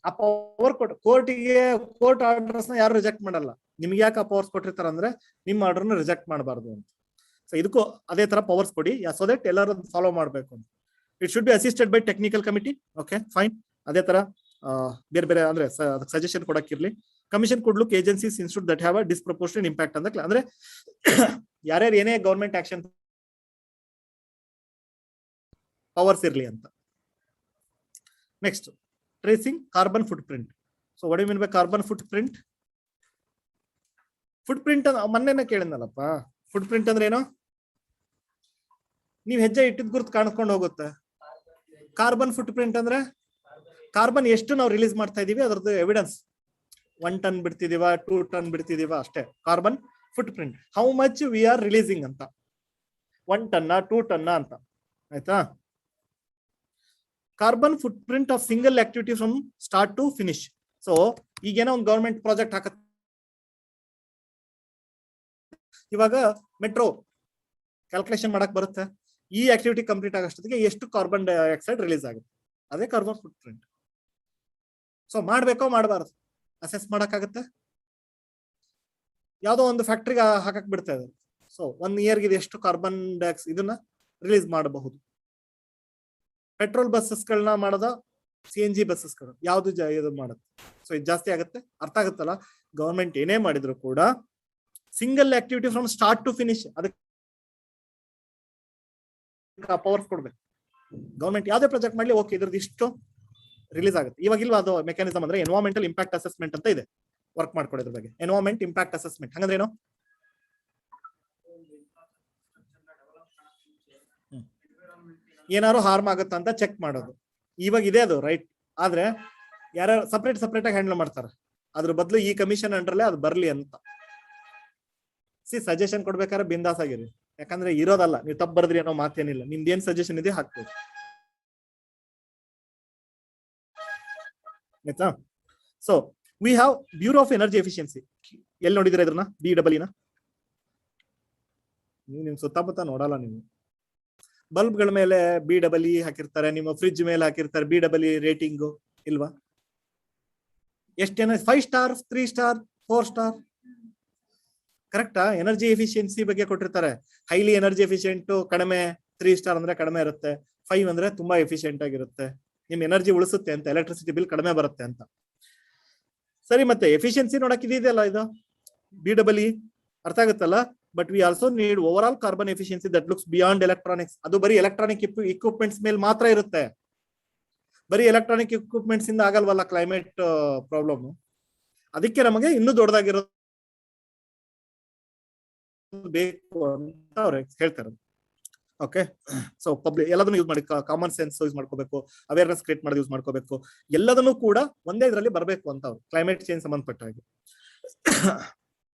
ಆ ಪವರ್ ಕೊಟ್ಟು ಕೋರ್ಟ್ ಆರ್ಡರ್ಸ್ ನ ಯಾರು ರಿಜೆಕ್ಟ್ ಮಾಡಲ್ಲ. ನಿಮ್ಗೆ ಯಾಕೆ ಆ ಪವರ್ಸ್ ಕೊಟ್ಟಿರ್ತಾರ ಅಂದ್ರೆ, ನಿಮ್ಮ ಆರ್ಡರ್ನ ರಿಜೆಕ್ಟ್ ಮಾಡಬಾರ್ದು ಅಂತ. ಸೊ ಇದಕ್ಕೂ ಅದೇ ತರ ಪವರ್ಸ್ ಕೊಡಿ, ಸೊ ದಟ್ ಎಲ್ಲರೂ ಫಾಲೋ ಮಾಡ್ಬೇಕು ಅಂತ. It should be assisted by technical committee. Okay fine. ಅದೇ ತರ ಬೇರೆ ಬೇರೆ ಅಂದ್ರೆ ಸಜೆಷನ್ ಕೊಡಕ್ಕಿರ್ಲಿ. Commission could look agencies institute that have a disproportionate impact ಅಂತ. ಅಂದ್ರೆ ಯಾರ್ಯಾರು ಏನೇ ಗವರ್ಮೆಂಟ್ ಆಕ್ಷನ್ ಪವರ್ಸ್ ಇರ್ಲಿ ಅಂತ. Next, tracing carbon footprint. So what you mean by carbon footprint? Footprint ಮೊನ್ನೆನೇ ಕೇಳಿದ್ನಲ್ಲಪ್ಪ. ಫುಟ್ ಪ್ರಿಂಟ್ ಅಂದ್ರೆ ಏನು? ನೀವ್ ಹೆಜ್ಜೆ ಇಟ್ಟಿದ್ ಗುರುತು ಕಾಣಿಸ್ಕೊಂಡು ಹೋಗುತ್ತೆ. ಕಾರ್ಬನ್ ಫುಟ್ ಪ್ರಿಂಟ್ ಅಂದ್ರೆ ಕಾರ್ಬನ್ ಎಷ್ಟು ನಾವು ರಿಲೀಸ್ ಮಾಡ್ತಾ ಇದೀವಿ ಅದ್ರದ್ದು ಎವಿಡೆನ್ಸ್. 1 ಟನ್ ಬಿಡ್ತಿದೀವ, 2 ಟನ್ ಬಿಡ್ತಿದೀವ ಅಷ್ಟೇ carbon footprint. How much we are releasing ಅಂತ. 1 ಟನ್ನ 2 ಟನ್ನ ಅಂತ. ಆಯ್ತಾ? Carbon footprint of single activity from start to finish. So ಈಗೇನೋ ಒಂದು ಗವರ್ಮೆಂಟ್ ಪ್ರಾಜೆಕ್ಟ್ ಹಾಕತ್ತೆ. ಇವಾಗ ಮೆಟ್ರೋ ಕ್ಯಾಲ್ಕುಲೇಷನ್ ಮಾಡಕ್ ಬರುತ್ತೆ. ಈ ಆಕ್ಟಿವಿಟಿ ಕಂಪ್ಲೀಟ್ ಆಗಷ್ಟೊತ್ತಿಗೆ ಎಷ್ಟು ಕಾರ್ಬನ್ ಡೈಆಕ್ಸೈಡ್ ರಿಲೀಸ್ ಆಗುತ್ತೆ, ಅದೇ ಕಾರ್ಬನ್ ಫುಟ್ ಪ್ರಿಂಟ್. ಸೊ ಮಾಡ್ಬೇಕೋ ಮಾಡಬಾರ್ದು ಅಸೆಸ್ ಮಾಡಕ್ಕಾಗತ್ತೆ. ಯಾವ್ದೋ ಒಂದು ಫ್ಯಾಕ್ಟ್ರಿಗೆ ಹಾಕಕ್ ಬಿಡ್ತಾ ಇದ್ದಾರೆ. ಸೊ 1 ಇಯರ್ಗೆ ಇದು ಎಷ್ಟು ಕಾರ್ಬನ್ ಡೈಆಕ್ಸೈಡ್ ಇದನ್ನ ರಿಲೀಸ್ ಮಾಡಬಹುದು. ಪೆಟ್ರೋಲ್ ಬಸ್ಸಸ್ಗಳನ್ನ ಮಾಡೋದ, CNG ಬಸ್ಸಸ್ಗಳು ಯಾವ್ದು ಇದು ಮಾಡುತ್ತೆ. ಸೊ ಇದು ಜಾಸ್ತಿ ಆಗುತ್ತೆ. ಅರ್ಥ ಆಗುತ್ತಲ್ಲ? ಗವರ್ಮೆಂಟ್ ಏನೇ ಮಾಡಿದ್ರು ಕೂಡ single activity from start to finish ಅದಕ್ಕೆ ಪವರ್ಸ್ ಕೊಡ್ಬೇಕು. ಗವರ್ಮೆಂಟ್ ಯಾವ್ದೇ ಪ್ರಾಜೆಕ್ಟ್ ಮಾಡ್ಲಿ, ಓಕೆ ಇದ್ರದ್ದು ಇಷ್ಟು ರಿಲೀಸ್ ಆಗುತ್ತೆ. ಇವಾಗ ಇಲ್ವಾ ಅದು ಮೆಕ್ಯಾನಿಸಮ್ ಅಂದ್ರೆ ಎನ್ವೈರನ್ಮೆಂಟಲ್ ಇಂಪ್ಯಾಕ್ಟ್ ಅಸೆಸ್ಮೆಂಟ್ ಅಂತ ಇದೆ. ವರ್ಕ್ ಮಾಡ್ಕೊಡೋದ್ರ ಬಗ್ಗೆ ಎನ್ವೈರನ್ಮೆಂಟ್ ಇಂಪ್ಯಾಕ್ಟ್ ಅಸೆಸ್ಮೆಂಟ್. ಹಂಗಂದ್ರೆ ಏನು? ಏನಾದ್ರು ಹಾರ್ಮ್ ಆಗುತ್ತಾ ಅಂತ ಚೆಕ್ ಮಾಡೋದು. ಇವಾಗ ಇದೆ ಅದು ರೈಟ್. ಆದ್ರೆ ಯಾರು ಸಪರೇಟ್ ಆಗಿ ಹ್ಯಾಂಡಲ್ ಮಾಡ್ತಾರೆ. ಅದ್ರ ಬದಲು ಈ ಕಮಿಷನ್ ಅಂಡ್ರಲ್ಲೇ ಅದು ಬರ್ಲಿ ಅಂತ. ಸಜೆಷನ್ ಕೊಡ್ಬೇಕಾದ್ರೆ ಬಿಂದಾಸ್ ಆಗಿರಿ. ಯಾಕಂದ್ರೆ ಇರೋದಲ್ಲ, ನೀವು ತಪ್ಪು ಬರ್ದ್ರಿ ಅನ್ನೋ ಮಾತೇನಿಲ್ಲ. ನಿಮ್ದು ಏನ್ ಸಜೆಷನ್ ಇದೆ ಹಾಕ್ಬೋದು. ಆಯ್ತಾ? So we have bureau of energy efficiency. ಎಲ್ಲಿ ನೋಡಿದ್ರೆ ಇದ್ರನ್ನ? BEE ನೀವು ನಿಮ್ ಸುತ್ತಮುತ್ತ ನೋಡಲ್ಲ. ನೀವು ಬಲ್ಬ್ಗಳ ಮೇಲೆ BEE ಹಾಕಿರ್ತಾರೆ, ನಿಮ್ಮ ಫ್ರಿಡ್ಜ್ ಮೇಲೆ ಹಾಕಿರ್ತಾರೆ BEE ರೇಟಿಂಗು ಇಲ್ವಾ? ಎಷ್ಟೇನ 5 ಸ್ಟಾರ್, 3 ಸ್ಟಾರ್, 4 ಸ್ಟಾರ್ ಕರೆಕ್ಟಾ? ಎನರ್ಜಿ ಎಫಿಷಿಯನ್ಸಿ ಬಗ್ಗೆ ಕೊಟ್ಟಿರ್ತಾರೆ. ಹೈಲಿ ಎನರ್ಜಿ ಎಫಿಷಿಯಂಟ್ ಕಡಿಮೆ, 3 ಸ್ಟಾರ್ ಅಂದ್ರೆ ಕಡಿಮೆ ಇರುತ್ತೆ, 5 ಅಂದ್ರೆ ತುಂಬಾ ಎಫಿಷಿಯಂಟ್ ಆಗಿರುತ್ತೆ, ನಿಮ್ ಎನರ್ಜಿ ಉಳಿಸುತ್ತೆ ಅಂತ, ಎಲೆಕ್ಟ್ರಿಸಿಟಿ ಬಿಲ್ ಕಡಿಮೆ ಬರುತ್ತೆ ಅಂತ. ಸರಿ, ಮತ್ತೆ ಎಫಿಷಿಯನ್ಸಿ ನೋಡಕ್ ಇದೆಯಲ್ಲ ಇದು BEE, ಅರ್ಥ ಆಗುತ್ತಲ್ಲ? But we also need over all carbon efficiency that looks beyond electronics. ಅದು ಬರೀ ಎಲೆಕ್ಟ್ರಾನಿಕ್ ಇಕ್ವಿಪ್ಮೆಂಟ್ಸ್ ಮೇಲೆ ಮಾತ್ರ ಇರುತ್ತೆ. ಬರೀ ಎಲೆಕ್ಟ್ರಾನಿಕ್ ಇಕ್ವಿಪ್ಮೆಂಟ್ಸ್ ಇಂದ ಆಗಲ್ವಲ್ಲ ಕ್ಲೈಮೇಟ್ ಪ್ರಾಬ್ಲಮ್. ಅದಕ್ಕೆ ನಮಗೆ ಇನ್ನೂ ದೊಡ್ಡದಾಗಿರೋ ಬೇಕು ಅಂತ ಅವ್ರು ಹೇಳ್ತಾರೆ. ಓಕೆ, ಸೊ ಪಬ್ಲಿಕ್ ಎಲ್ಲದನ್ನು ಯೂಸ್ ಮಾಡಿ, ಕಾಮನ್ ಸೆನ್ಸ್ ಯೂಸ್ ಮಾಡ್ಕೋಬೇಕು, ಅವೇರ್ನೆಸ್ ಕ್ರಿಯೇಟ್ ಮಾಡೋದು ಯೂಸ್ ಮಾಡ್ಕೋಬೇಕು, ಎಲ್ಲದನ್ನು ಕೂಡ ಒಂದೇ ಇದರಲ್ಲಿ ಬರಬೇಕು ಅಂತ ಅವ್ರು ಕ್ಲೈಮೇಟ್ ಚೇಂಜ್ ಸಂಬಂಧಪಟ್ಟ ಹಾಗೆ.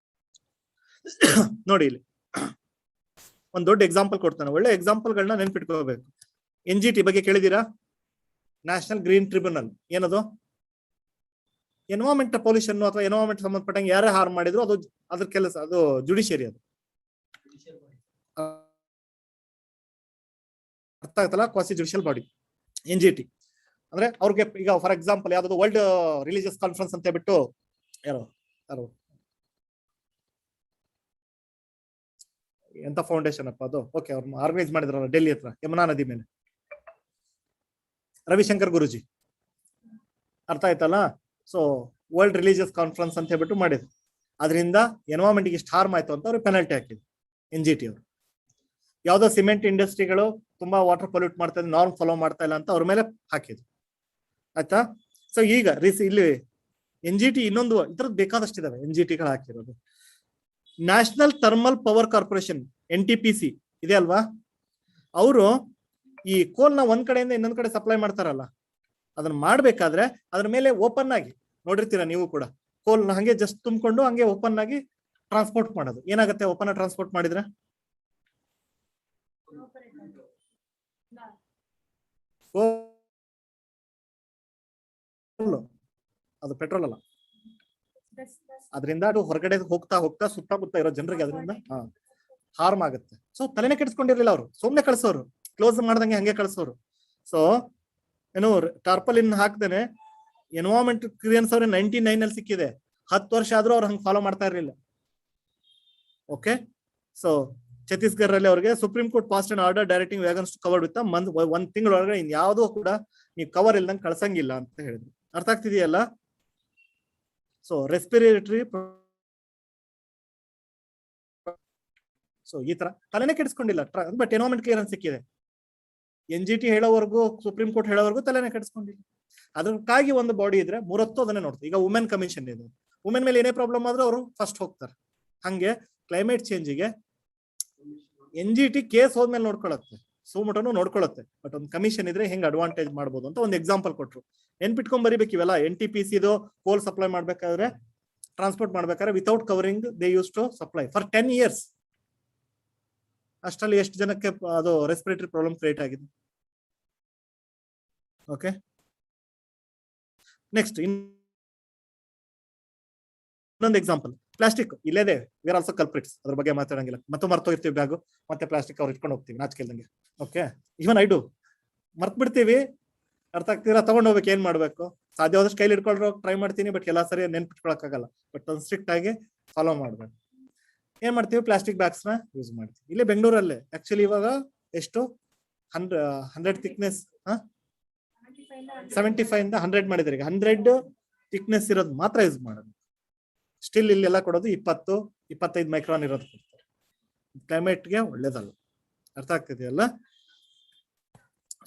ನೋಡಿ ಇಲ್ಲಿ ಒಂದ್ ದೊಡ್ಡ ಎಕ್ಸಾಂಪಲ್ ಕೊಡ್ತಾನೆ. ಒಳ್ಳೆ ಎಕ್ಸಾಂಪಲ್ಗಳನ್ನ ನೆನ್ಪಿಟ್ಕೋಬೇಕು. NGT ಬಗ್ಗೆ ಕೇಳಿದೀರಾ? National green tribunal. ಏನದು? ಎನ್ವೈರನ್ಮೆಂಟ್ ಪೊಲ್ಯೂಷನ್ ಅಥವಾ ಎನ್ವೈರನ್ಮೆಂಟ್ ಸಂಬಂಧಪಟ್ಟಂಗೆ ಯಾರೇ ಹಾರ್ಮ್ ಮಾಡಿದ್ರು ಅದು ಅದ್ರ ಕೆಲಸ, ಅದು ಜುಡಿಷಿಯರಿ. ಅದು ಅರ್ಥ ಆಗುತ್ತಲ್ಲ? ಕ್ವಾಸಿ ಜುಡಿಷಿಯಲ್ ಬಾಡಿ NGT ಅಂದ್ರೆ ಅವ್ರಿಗೆ ಈಗ ಫಾರ್ ಎಕ್ಸಾಂಪಲ್ ಯಾವ್ದು ವರ್ಲ್ಡ್ ರಿಲಿಜಿಯಸ್ ಕಾನ್ಫರೆನ್ಸ್ ಅಂತ ಹೇಳ್ಬಿಟ್ಟು ಯಾರು ಎಂತ ಫೌಂಡೇಶನ್ ಅಪ್ಪ ಅದು, ಓಕೆ, ಅವ್ರನ್ನ ಆರ್ಗನೈಸ್ ಮಾಡಿದ್ರಲ್ಲ ಡೆಲ್ಲಿ ಹತ್ರ ಯಮುನಾ ನದಿ ಮೇಲೆ, ರವಿಶಂಕರ್ ಗುರುಜಿ. ಅರ್ಥ ಆಯ್ತಲ್ಲ? ಸೊ ವರ್ಲ್ಡ್ ರಿಲಿಜಿಯಸ್ ಕಾನ್ಫರೆನ್ಸ್ ಅಂತ ಹೇಳ್ಬಿಟ್ಟು ಮಾಡಿದ್ರು. ಅದರಿಂದ ಎನ್ವೈರನ್ಮೆಂಟ್ಗೆ ಇಷ್ಟು ಹಾರ್ಮ್ ಆಯ್ತು ಅಂತ ಅವ್ರಿಗೆ ಪೆನಲ್ಟಿ ಹಾಕಿದ್ರು NGT ಅವರು. ಯಾವ್ದೋ ಸಿಮೆಂಟ್ ಇಂಡಸ್ಟ್ರಿಗಳು ತುಂಬಾ ವಾಟರ್ ಪೊಲ್ಯೂಟ್ ಮಾಡ್ತಾ ಇದೆ, ನಾರ್ಮ್ ಫಾಲೋ ಮಾಡ್ತಾ ಇಲ್ಲ ಅಂತ ಅವ್ರ ಮೇಲೆ ಹಾಕಿದ್ರು. ಆಯ್ತಾ? ಸೊ ಈಗ ಇಲ್ಲಿ NGT ಇನ್ನೊಂದು ಇದ್ರದ್ದು ಬೇಕಾದಷ್ಟಿದಾವೆ NGT ಗಳು ಹಾಕಿರೋದು. National thermal power corporation NTPC ಇದೆ ಅಲ್ವಾ, ಅವರು ಈ ಕೋಲ್ನ ಒಂದ್ ಕಡೆಯಿಂದ ಇನ್ನೊಂದ್ ಕಡೆ ಸಪ್ಲೈ ಮಾಡ್ತಾರಲ್ಲ, ಅದನ್ನ ಮಾಡ್ಬೇಕಾದ್ರೆ ಅದ್ರ ಮೇಲೆ ಓಪನ್ ಆಗಿ ನೋಡಿರ್ತೀರಾ ನೀವು ಕೂಡ, ಕೋಲ್ನ ಹಂಗೆ ಜಸ್ಟ್ ತುಂಬಿಕೊಂಡು ಹಂಗೆ ಓಪನ್ ಆಗಿ ಟ್ರಾನ್ಸ್ಪೋರ್ಟ್ ಮಾಡೋದು. ಏನಾಗುತ್ತೆ ಓಪನ್ ಆಗಿ ಟ್ರಾನ್ಸ್ಪೋರ್ಟ್ ಮಾಡಿದ್ರೆ? ಅದು ಪೆಟ್ರೋಲ್ ಅಲ್ಲ, ಅದರಿಂದ ಅದು ಹೊರಗಡೆ ಹೋಗ್ತಾ ಹೋಗ್ತಾ ಸುತ್ತಮುತ್ತ ಇರೋ ಜನರಿಗೆ ಅದರಿಂದ ಹಾರ್ಮ್ ಆಗುತ್ತೆ. ಸೊ ತಲೆನೇ ಕೆಡಿಸ್ಕೊಂಡಿರ್ಲಿಲ್ಲ ಅವರು, ಸುಮ್ನೆ ಕಳ್ಸೋರು, ಕ್ಲೋಸ್ ಮಾಡ್ದಂಗೆ ಹಂಗೆ ಕಳ್ಸೋರು. ಸೊ ಏನು ಟಾರ್ಪಲಿನ್ ಹಾಕ್ದೇನೆ ಎನ್ವೈರನ್ಮೆಂಟ್ ಕ್ಲಿಯರೆನ್ಸ್ ಅವ್ರಿಗೆ 99 ಅಲ್ಲಿ ಸಿಕ್ಕಿದೆ, 10 ವರ್ಷ ಆದ್ರೂ ಅವ್ರು ಹಂಗೆ ಫಾಲೋ ಮಾಡ್ತಾ ಇರ್ಲಿಲ್ಲ. ಓಕೆ, ಸೊ ಛತ್ತೀಸ್ಗಢ ಅಲ್ಲಿ ಅವ್ರಿಗೆ supreme court past and order directing wagons covered with ಒಂದ್ ತಿಂಗಳೊಳಗಡೆ ಇನ್ ಯಾವ್ದೋ ಕೂಡ ನೀವು ಕವರ್ ಇಲ್ದಂಗೆ ಕಳ್ಸಂಗಿಲ್ಲ ಅಂತ ಹೇಳಿದ್ರು. ಅರ್ಥ ಆಗ್ತಿದೆಯಲ್ಲ? ಸೊ ರೆಸ್ಪಿರೇಟರಿ, ಸೊ ಈ ತರ ತಲೆನೇ ಕೆಡಿಸ್ಕೊಂಡಿಲ್ಲ, ಬಟ್ ಎನ್ವೈರನ್ಮೆಂಟ್ ಕ್ಲಿಯರೆನ್ಸ್ ಸಿಕ್ಕಿದೆ. NGT ಹೇಳೋವರೆಗೂ, ಸುಪ್ರೀಂ ಕೋರ್ಟ್ ಹೇಳೋವರೆಗೂ ತಲೆನೇ ಕೆಡಿಸ್ಕೊಂಡಿಲ್ಲ. ಅದಕ್ಕಾಗಿ ಒಂದು ಬಾಡಿ ಇದ್ರೆ 3 ಹೊತ್ತು ಅದನ್ನೇ ನೋಡ್ತಾರೆ. ಈಗ ವುಮೆನ್ ಕಮಿಷನ್ ಇದೆ, ವುಮೆನ್ ಮೇಲೆ ಏನೇ ಪ್ರಾಬ್ಲಮ್ ಆದ್ರೂ ಅವರು ಫಸ್ಟ್ ಹೋಗ್ತಾರೆ. ಹಂಗೆ ಕ್ಲೈಮೇಟ್ ಚೇಂಜಿಗೆ NGT ಕೇಸ್ ಹೋದ್ಮೇಲೆ ನೋಡ್ಕೊಳತ್ತೆ, ಸುಮಟನು ನೋಡ್ಕೊಳತ್ತೆ, ಬಟ್ ಒಂದು ಕಮಿಷನ್ ಇದ್ರೆ ಹೆಂಗ್ ಅಡ್ವಾಂಟೇಜ್ ಮಾಡ್ಬೋದು ಅಂತ ಒಂದು ಎಕ್ಸಾಂಪಲ್ ಕೊಟ್ರು. ನೆನ್ಪಿಟ್ಕೊಂಡ್ ಬರಿಬೇಕು ಇವೆಲ್ಲ. NTPC ಇದು ಕೋಲ್ ಸಪ್ಲೈ ಮಾಡ್ಬೇಕಾದ್ರೆ, ಟ್ರಾನ್ಸ್ಪೋರ್ಟ್ ಮಾಡ್ಬೇಕಾದ್ರೆ without covering they use to supply for 10 years. ಅಷ್ಟರಲ್ಲಿ ಎಷ್ಟು ಜನಕ್ಕೆ ಅದು ರೆಸ್ಪಿರೇಟರಿ ಪ್ರಾಬ್ಲಮ್ ಕ್ರಿಯೇಟ್ ಆಗಿದೆ? ಓಕೆ, ನೆಕ್ಸ್ಟ್ ಇನ್ನೊಂದು ಎಕ್ಸಾಂಪಲ್, ಪ್ಲಾಸ್ಟಿಕ್. ಇಲ್ಲೇದೆ, ವಿ ಆರ್ ಆಲ್ಸೋ ಕಲ್ಪ್ರಿಟ್ಸ್, ಅದ್ರ ಬಗ್ಗೆ ಮಾತಾಡಂಗಿಲ್ಲ. ಮತ್ತೆ ಮರ್ತೋಗಿರ್ತೀವಿ ಬ್ಯಾಗು, ಮತ್ತೆ ಪ್ಲಾಸ್ಟಿಕ್ ಅವ್ರು ಇಟ್ಕೊಂಡು ಹೋಗ್ತೀವಿ ನಾಚಿಕೆಲ್ದಂಗೆ. ಓಕೆ, ಇವನ್ ಐಡು ಮರ್ತ್ ಬಿಡ್ತೀವಿ. ಅರ್ಥ ಆಗ್ತೀರಾ? ತಗೊಂಡ್ ಹೋಗ್ಬೇಕು, ಏನ್ ಮಾಡ್ಬೇಕು? ಸಾಧ್ಯವಾದಷ್ಟು ಕೈಲಿ ಇಟ್ಕೊಳ್ರೋ ಟ್ರೈ ಮಾಡ್ತೀನಿ, ಬಟ್ ಎಲ್ಲ ಸರಿ ನೆನ್ಪಿಟ್ಕೊಳಕ್ಕಾಗಲ್ಲ. ಬಟ್ ಒಂದು ಸ್ಟ್ರಿಕ್ಟ್ ಆಗಿ ಫಾಲೋ ಮಾಡ್ಬೇಕು. ಏನ್ ಮಾಡ್ತೀವಿ? ಪ್ಲಾಸ್ಟಿಕ್ ಬ್ಯಾಗ್ಸ್ ನ ಯೂಸ್ ಮಾಡ್ತೀವಿ. ಇಲ್ಲೇ ಬೆಂಗಳೂರಲ್ಲೇ ಆಕ್ಚುಲಿ ಇವಾಗ ಎಷ್ಟು 100 ಥಿಕ್ನೆಸ್ 75 ಇಂದ 100 ಮಾಡಿದ್ರೆ, ಈಗ 100 ಥಿಕ್ನೆಸ್ ಇರೋದು ಮಾತ್ರ ಯೂಸ್ ಮಾಡೋದು. ಸ್ಟಿಲ್ ಇಲ್ಲೆಲ್ಲ ಕೊಡೋದು 20-25 ಮೈಕ್ರಾನ್ ಇರೋದು ಕೊಡ್ತಾರೆ. ಕ್ಲೈಮೇಟ್ಗೆ ಒಳ್ಳೇದಲ್ಲ. ಅರ್ಥ ಆಗ್ತಿದೆಯಲ್ಲ?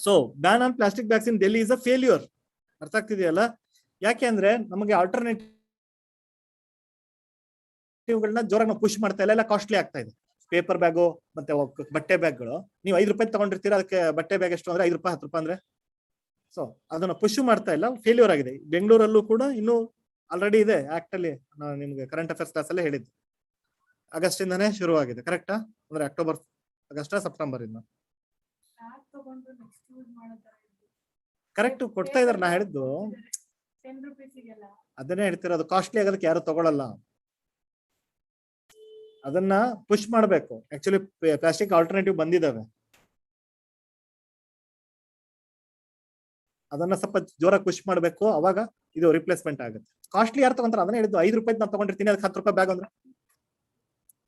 So ban on plastic bags in Delhi is a failure. ಅರ್ಥ ಆಗ್ತಿದೆಯಲ್ಲ? ಯಾಕೆ ಅಂದ್ರೆ ನಮಗೆ ಆಲ್ಟರ್ನೇಟಿವ್ಗಳನ್ನ ಜೋರಾಗಿ ನಾವು ಪುಷ್ ಮಾಡ್ತಾ ಇಲ್ಲ, ಕಾಸ್ಟ್ಲಿ ಆಗ್ತಾ ಇದೆ. ಪೇಪರ್ ಬ್ಯಾಗು ಮತ್ತೆ ಬಟ್ಟೆ ಬ್ಯಾಗ್ಗಳು ನೀವು 5 ರೂಪಾಯಿ ತಗೊಂಡಿರ್ತೀರಾ, ಅದಕ್ಕೆ ಬಟ್ಟೆ ಬ್ಯಾಗ್ ಎಷ್ಟು ಅಂದ್ರೆ 5 ರೂಪಾಯಿ 10 ರೂಪಾಯಿ ಅಂದ್ರೆ. ಸೊ ಅದನ್ನ ಪುಷ್ ಮಾಡ್ತಾ ಇಲ್ಲ, ಫೇಲ್ಯೂರ್ ಆಗಿದೆ. ಬೆಂಗಳೂರಲ್ಲೂ ಕೂಡ ಇನ್ನು ಆಲ್ರೆಡಿ ಇದೆ ಆಕ್ಟ್ ಅಲ್ಲಿ. ನಾನು ನಿಮ್ಗೆ ಕರೆಂಟ್ ಅಫೇರ್ಸ್ ಕ್ಲಾಸ್ ಅಲ್ಲೇ ಹೇಳಿದ್ದೆ, ಆಗಸ್ಟ್ ಇಂದಾನೇ ಶುರು ಆಗಿದೆ. ಕರೆಕ್ಟಾ? ಅಂದ್ರೆ ಅಕ್ಟೋಬರ್, ಆಗಸ್ಟ್, ಸೆಪ್ಟೆಂಬರ್ ಇಂದ ಕರೆಕ್ಟ್ ಕೊಡ್ತಾ ಇದಾರೆ. ನಾ ಹೇಳಿದ್ದು ಅದನ್ನೇ ಹೇಳ್ತಿರೋದು, ಕಾಸ್ಟ್ಲಿ ಆಗೋದಕ್ಕೆ ಯಾರು ತಗೊಳಲ್ಲ. ಅದನ್ನ ಪುಷ್ ಮಾಡ್ಬೇಕು. ಆಕ್ಚುಲಿ ಪ್ಲಾಸ್ಟಿಕ್ ಆಲ್ಟರ್ನೇಟಿವ್ ಬಂದಿದಾವೆ, ಅದನ್ನ ಸ್ವಲ್ಪ ಜೋರಾಗಿ ಪುಷ್ ಮಾಡ್ಬೇಕು, ಅವಾಗ ಇದು ರಿಪ್ಲೇಸ್ಮೆಂಟ್ ಆಗುತ್ತೆ. ಕಾಸ್ಟ್ಲಿ ಯಾರು ತಗೊಂತಾರೆ? ಅದನ್ನ ಹೇಳಿದ್ದು 5 ರೂಪಾಯಿ ನಾನು ತಗೊಂಡಿರ್ತೀನಿ, ಅದಕ್ಕೆ 10 ರೂಪಾಯಿ ಬ್ಯಾಗ್ ಅಂದ್ರೆ.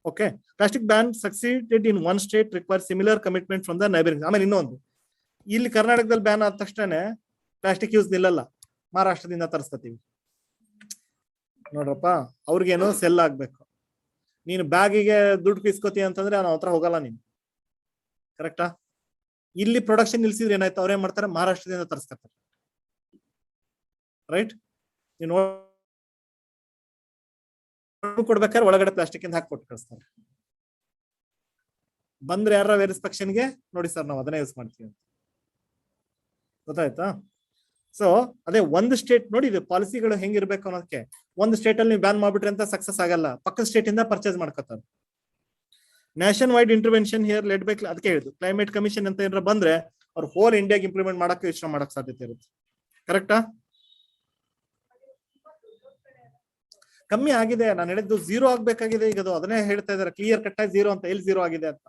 Okay, plastic ban succeeded in one state require similar commitment from the neighbouring. ಆಮೇಲೆ ಇನ್ನೊಂದು, ಇಲ್ಲಿ ಕರ್ನಾಟಕದಲ್ಲಿ ಬ್ಯಾನ್ ಆದ ತಕ್ಷಣ ಪ್ಲಾಸ್ಟಿಕ್ ಯೂಸ್ ನಿಲ್ಲಲ್ಲ, ಮಹಾರಾಷ್ಟ್ರದಿಂದ ತರಿಸ್ಕೊತೀವಿ. ನೋಡ್ರಪ್ಪ, ಅವ್ರಿಗೇನು ಸೆಲ್ ಆಗ್ಬೇಕು. ನೀನು ಬ್ಯಾಗಿಗೆ ದುಡ್ಡು ಕಿಸ್ಕೋತಿ ಅಂತಂದ್ರೆ ಅವ್ನ ಹತ್ರ ಹೋಗಲ್ಲ ನೀನು. ಕರೆಕ್ಟಾ? ಇಲ್ಲಿ ಪ್ರೊಡಕ್ಷನ್ ನಿಲ್ಸಿದ್ರೆ ಏನಾಯ್ತು? ಅವ್ರೇನ್ ಮಾಡ್ತಾರೆ? ಮಹಾರಾಷ್ಟ್ರದಿಂದ ತರಿಸ್ಕೊತಾರೆ. ರೈಟ್? ನೀವು ಕೊಡ್ಬೇಕಾದ್ರೆ ಒಳಗಡೆ ಪ್ಲಾಸ್ಟಿಕ್ ಇಂದ ಹಾಕಿ ಕೊಟ್ಟು ಕಳಿಸ್ತಾರೆ. ಬಂದ್ರೆ ಯಾರ ವೆರಿಸ್ಪೆಕ್ಷನ್ಗೆ ನೋಡಿ ಸರ್ ನಾವು ಅದನ್ನೇ ಯೂಸ್ ಮಾಡ್ತೀವಿ ಅಂತ. ಗೊತ್ತಾಯ್ತಾ? ಸೊ ಅದೇ ಒಂದು ಸ್ಟೇಟ್ ನೋಡಿ, ಇದು ಪಾಲಿಸಿಗಳು ಹೆಂಗಿರ್ಬೇಕು ಅನ್ನೋದಕ್ಕೆ. ಒಂದು ಸ್ಟೇಟ್ ಅಲ್ಲಿ ನೀವು ಬ್ಯಾನ್ ಮಾಡ್ಬಿಟ್ರಿ ಅಂತ ಸಕ್ಸಸ್ ಆಗಲ್ಲ, ಪಕ್ಕದ ಸ್ಟೇಟ್ ಇಂದ ಪರ್ಚೇಸ್ ಮಾಡ್ಕೊತಾರೆ. Nationwide intervention here led by, ಅದಕ್ಕೆ ಹೇಳಿದ್ರು ಕ್ಲೈಮೇಟ್ ಕಮಿಷನ್ ಅಂತ ಏನಾರ ಬಂದ್ರೆ ಅವ್ರು ಹೋಲ್ ಇಂಡಿಯಾಗೆ ಇಂಪ್ಲಿಮೆಂಟ್ ಮಾಡಕ್ಕೆ ಯೋಚನೆ ಮಾಡಕ್ ಸಾಧ್ಯತೆ ಇರುತ್ತೆ. ಕರೆಕ್ಟಾ? ಕಮ್ಮಿ ಆಗಿದೆ. ನಾನು ಹೇಳಿದ್ದು 0 ಆಗ್ಬೇಕಾಗಿದೆ, ಈಗ ಅದು ಅದನ್ನೇ ಹೇಳ್ತಾ ಇದಾರೆ ಕ್ಲಿಯರ್ ಕಟ್ ಆಗಿ 0 ಅಂತ. ಎಲ್ಲಿ 0 ಆಗಿದೆ ಅಂತ?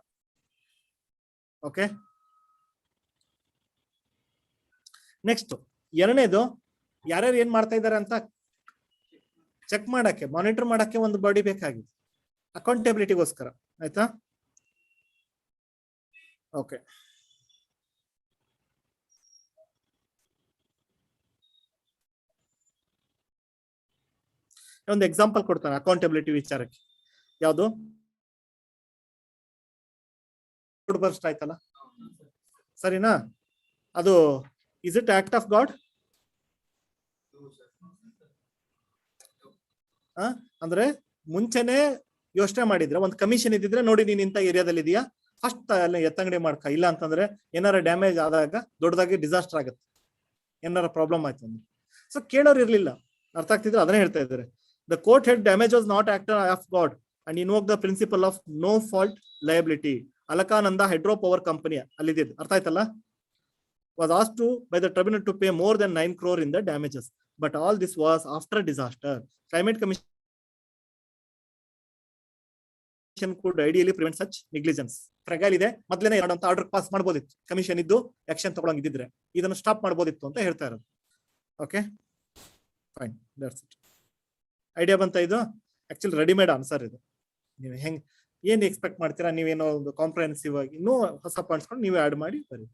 ಓಕೆ, ನೆಕ್ಸ್ಟ್ ಎರಡನೇದು, ಯಾರ್ಯಾರು ಏನ್ ಮಾಡ್ತಾ ಇದಾರೆ ಅಂತ ಚೆಕ್ ಮಾಡಕ್ಕೆ, ಮಾನಿಟರ್ ಮಾಡಕ್ಕೆ ಒಂದು ಬಾಡಿ ಬೇಕಾಗಿದೆ, ಅಕೌಂಟಬಿಲಿಟಿಗೋಸ್ಕರ. ಆಯ್ತಾ? ಓಕೆ, ಒಂದು ಎಕ್ಸಾಂಪಲ್ ಕೊಡ್ತಾನೆ ಅಕೌಂಟಬಿಲಿಟಿ ವಿಚಾರಕ್ಕೆ. ಯಾವುದು? ಬರ್ಸ್ಟ್ ಆಯ್ತಲ್ಲ, ಸರಿನಾ? ಅದು is it act of god? ಅಂದ್ರೆ ಮುಂಚೆನೆ ಯೋಚನೆ ಮಾಡಿದ್ರೆ ಒಂದ್ ಕಮಿಷನ್ ಇದ್ದಿದ್ರೆ ನೋಡಿ ನೀನ್ ಇಂಥ ಏರಿಯಾದಲ್ಲಿ ಇದೆಯಾ ಫಸ್ಟ್ ಅಲ್ಲಿ ಎತ್ತಂಗಡಿ ಮಾಡ್ಕ, ಇಲ್ಲ ಅಂತಂದ್ರೆ ಏನಾರ ಡ್ಯಾಮೇಜ್ ಆದಾಗ ದೊಡ್ಡದಾಗಿ ಡಿಸಾಸ್ಟರ್ ಆಗುತ್ತೆ, ಏನಾರ ಪ್ರಾಬ್ಲಮ್ ಆಯ್ತು ಅಂದ್ರೆ. ಸೊ ಕೇಳೋರು ಇರ್ಲಿಲ್ಲ, ಅರ್ಥ ಆಗ್ತಿದ್ರೆ ಅದನ್ನೇ ಹೇಳ್ತಾ ಇದ್ದಾರೆ. The court held damage was not actor of God and invoke the principle of no fault liability. Alaknanda hydro power company ಅಲ್ಲಿದ್ದು, ಅರ್ಥ ಆಯ್ತಲ್ಲ, was asked to by the tribunal to pay more than 9 crore in the damages, but all this was after disaster. Climate Commission could ideally prevent such negligence. ಫ್ರೆಗೈಲ್ ಇದೆ, ಮೊದಲನೇ ಎರಡು ಅಂತ ಆರ್ಡರ್ ಪಾಸ್ ಮಾಡ್ಬೋದಿತ್ತು, ಕಮಿಷನ್ ಇದ್ದು ಆಕ್ಷನ್ ತಗೊಳಂಗಿದ್ರೆ ಇದನ್ನು ಸ್ಟಾಪ್ ಮಾಡ್ಬೋದಿತ್ತು ಅಂತ ಹೇಳ್ತಾ ಇರೋದು. Okay fine, that's it. Idea ಬಂತ? ಇದು ಆಕ್ಚುಲಿ ರೆಡಿಮೇಡ್ ಆನ್ಸರ್ ಇದು. ನೀವು ಹೆಂಗ್ ಏನ್ ಎಕ್ಸ್ಪೆಕ್ಟ್ ಮಾಡ್ತೀರಾ, ನೀವೇನೋ ಒಂದು ಕಾಂಪ್ರಹೆನ್ಸಿವ್ ಆಗಿ ಇನ್ನೂ ಹೊಸ ಪಾಯಿಂಟ್ಸ್ಕೊಂಡು ನೀವು ಆಡ್ ಮಾಡಿ ಬರೀ.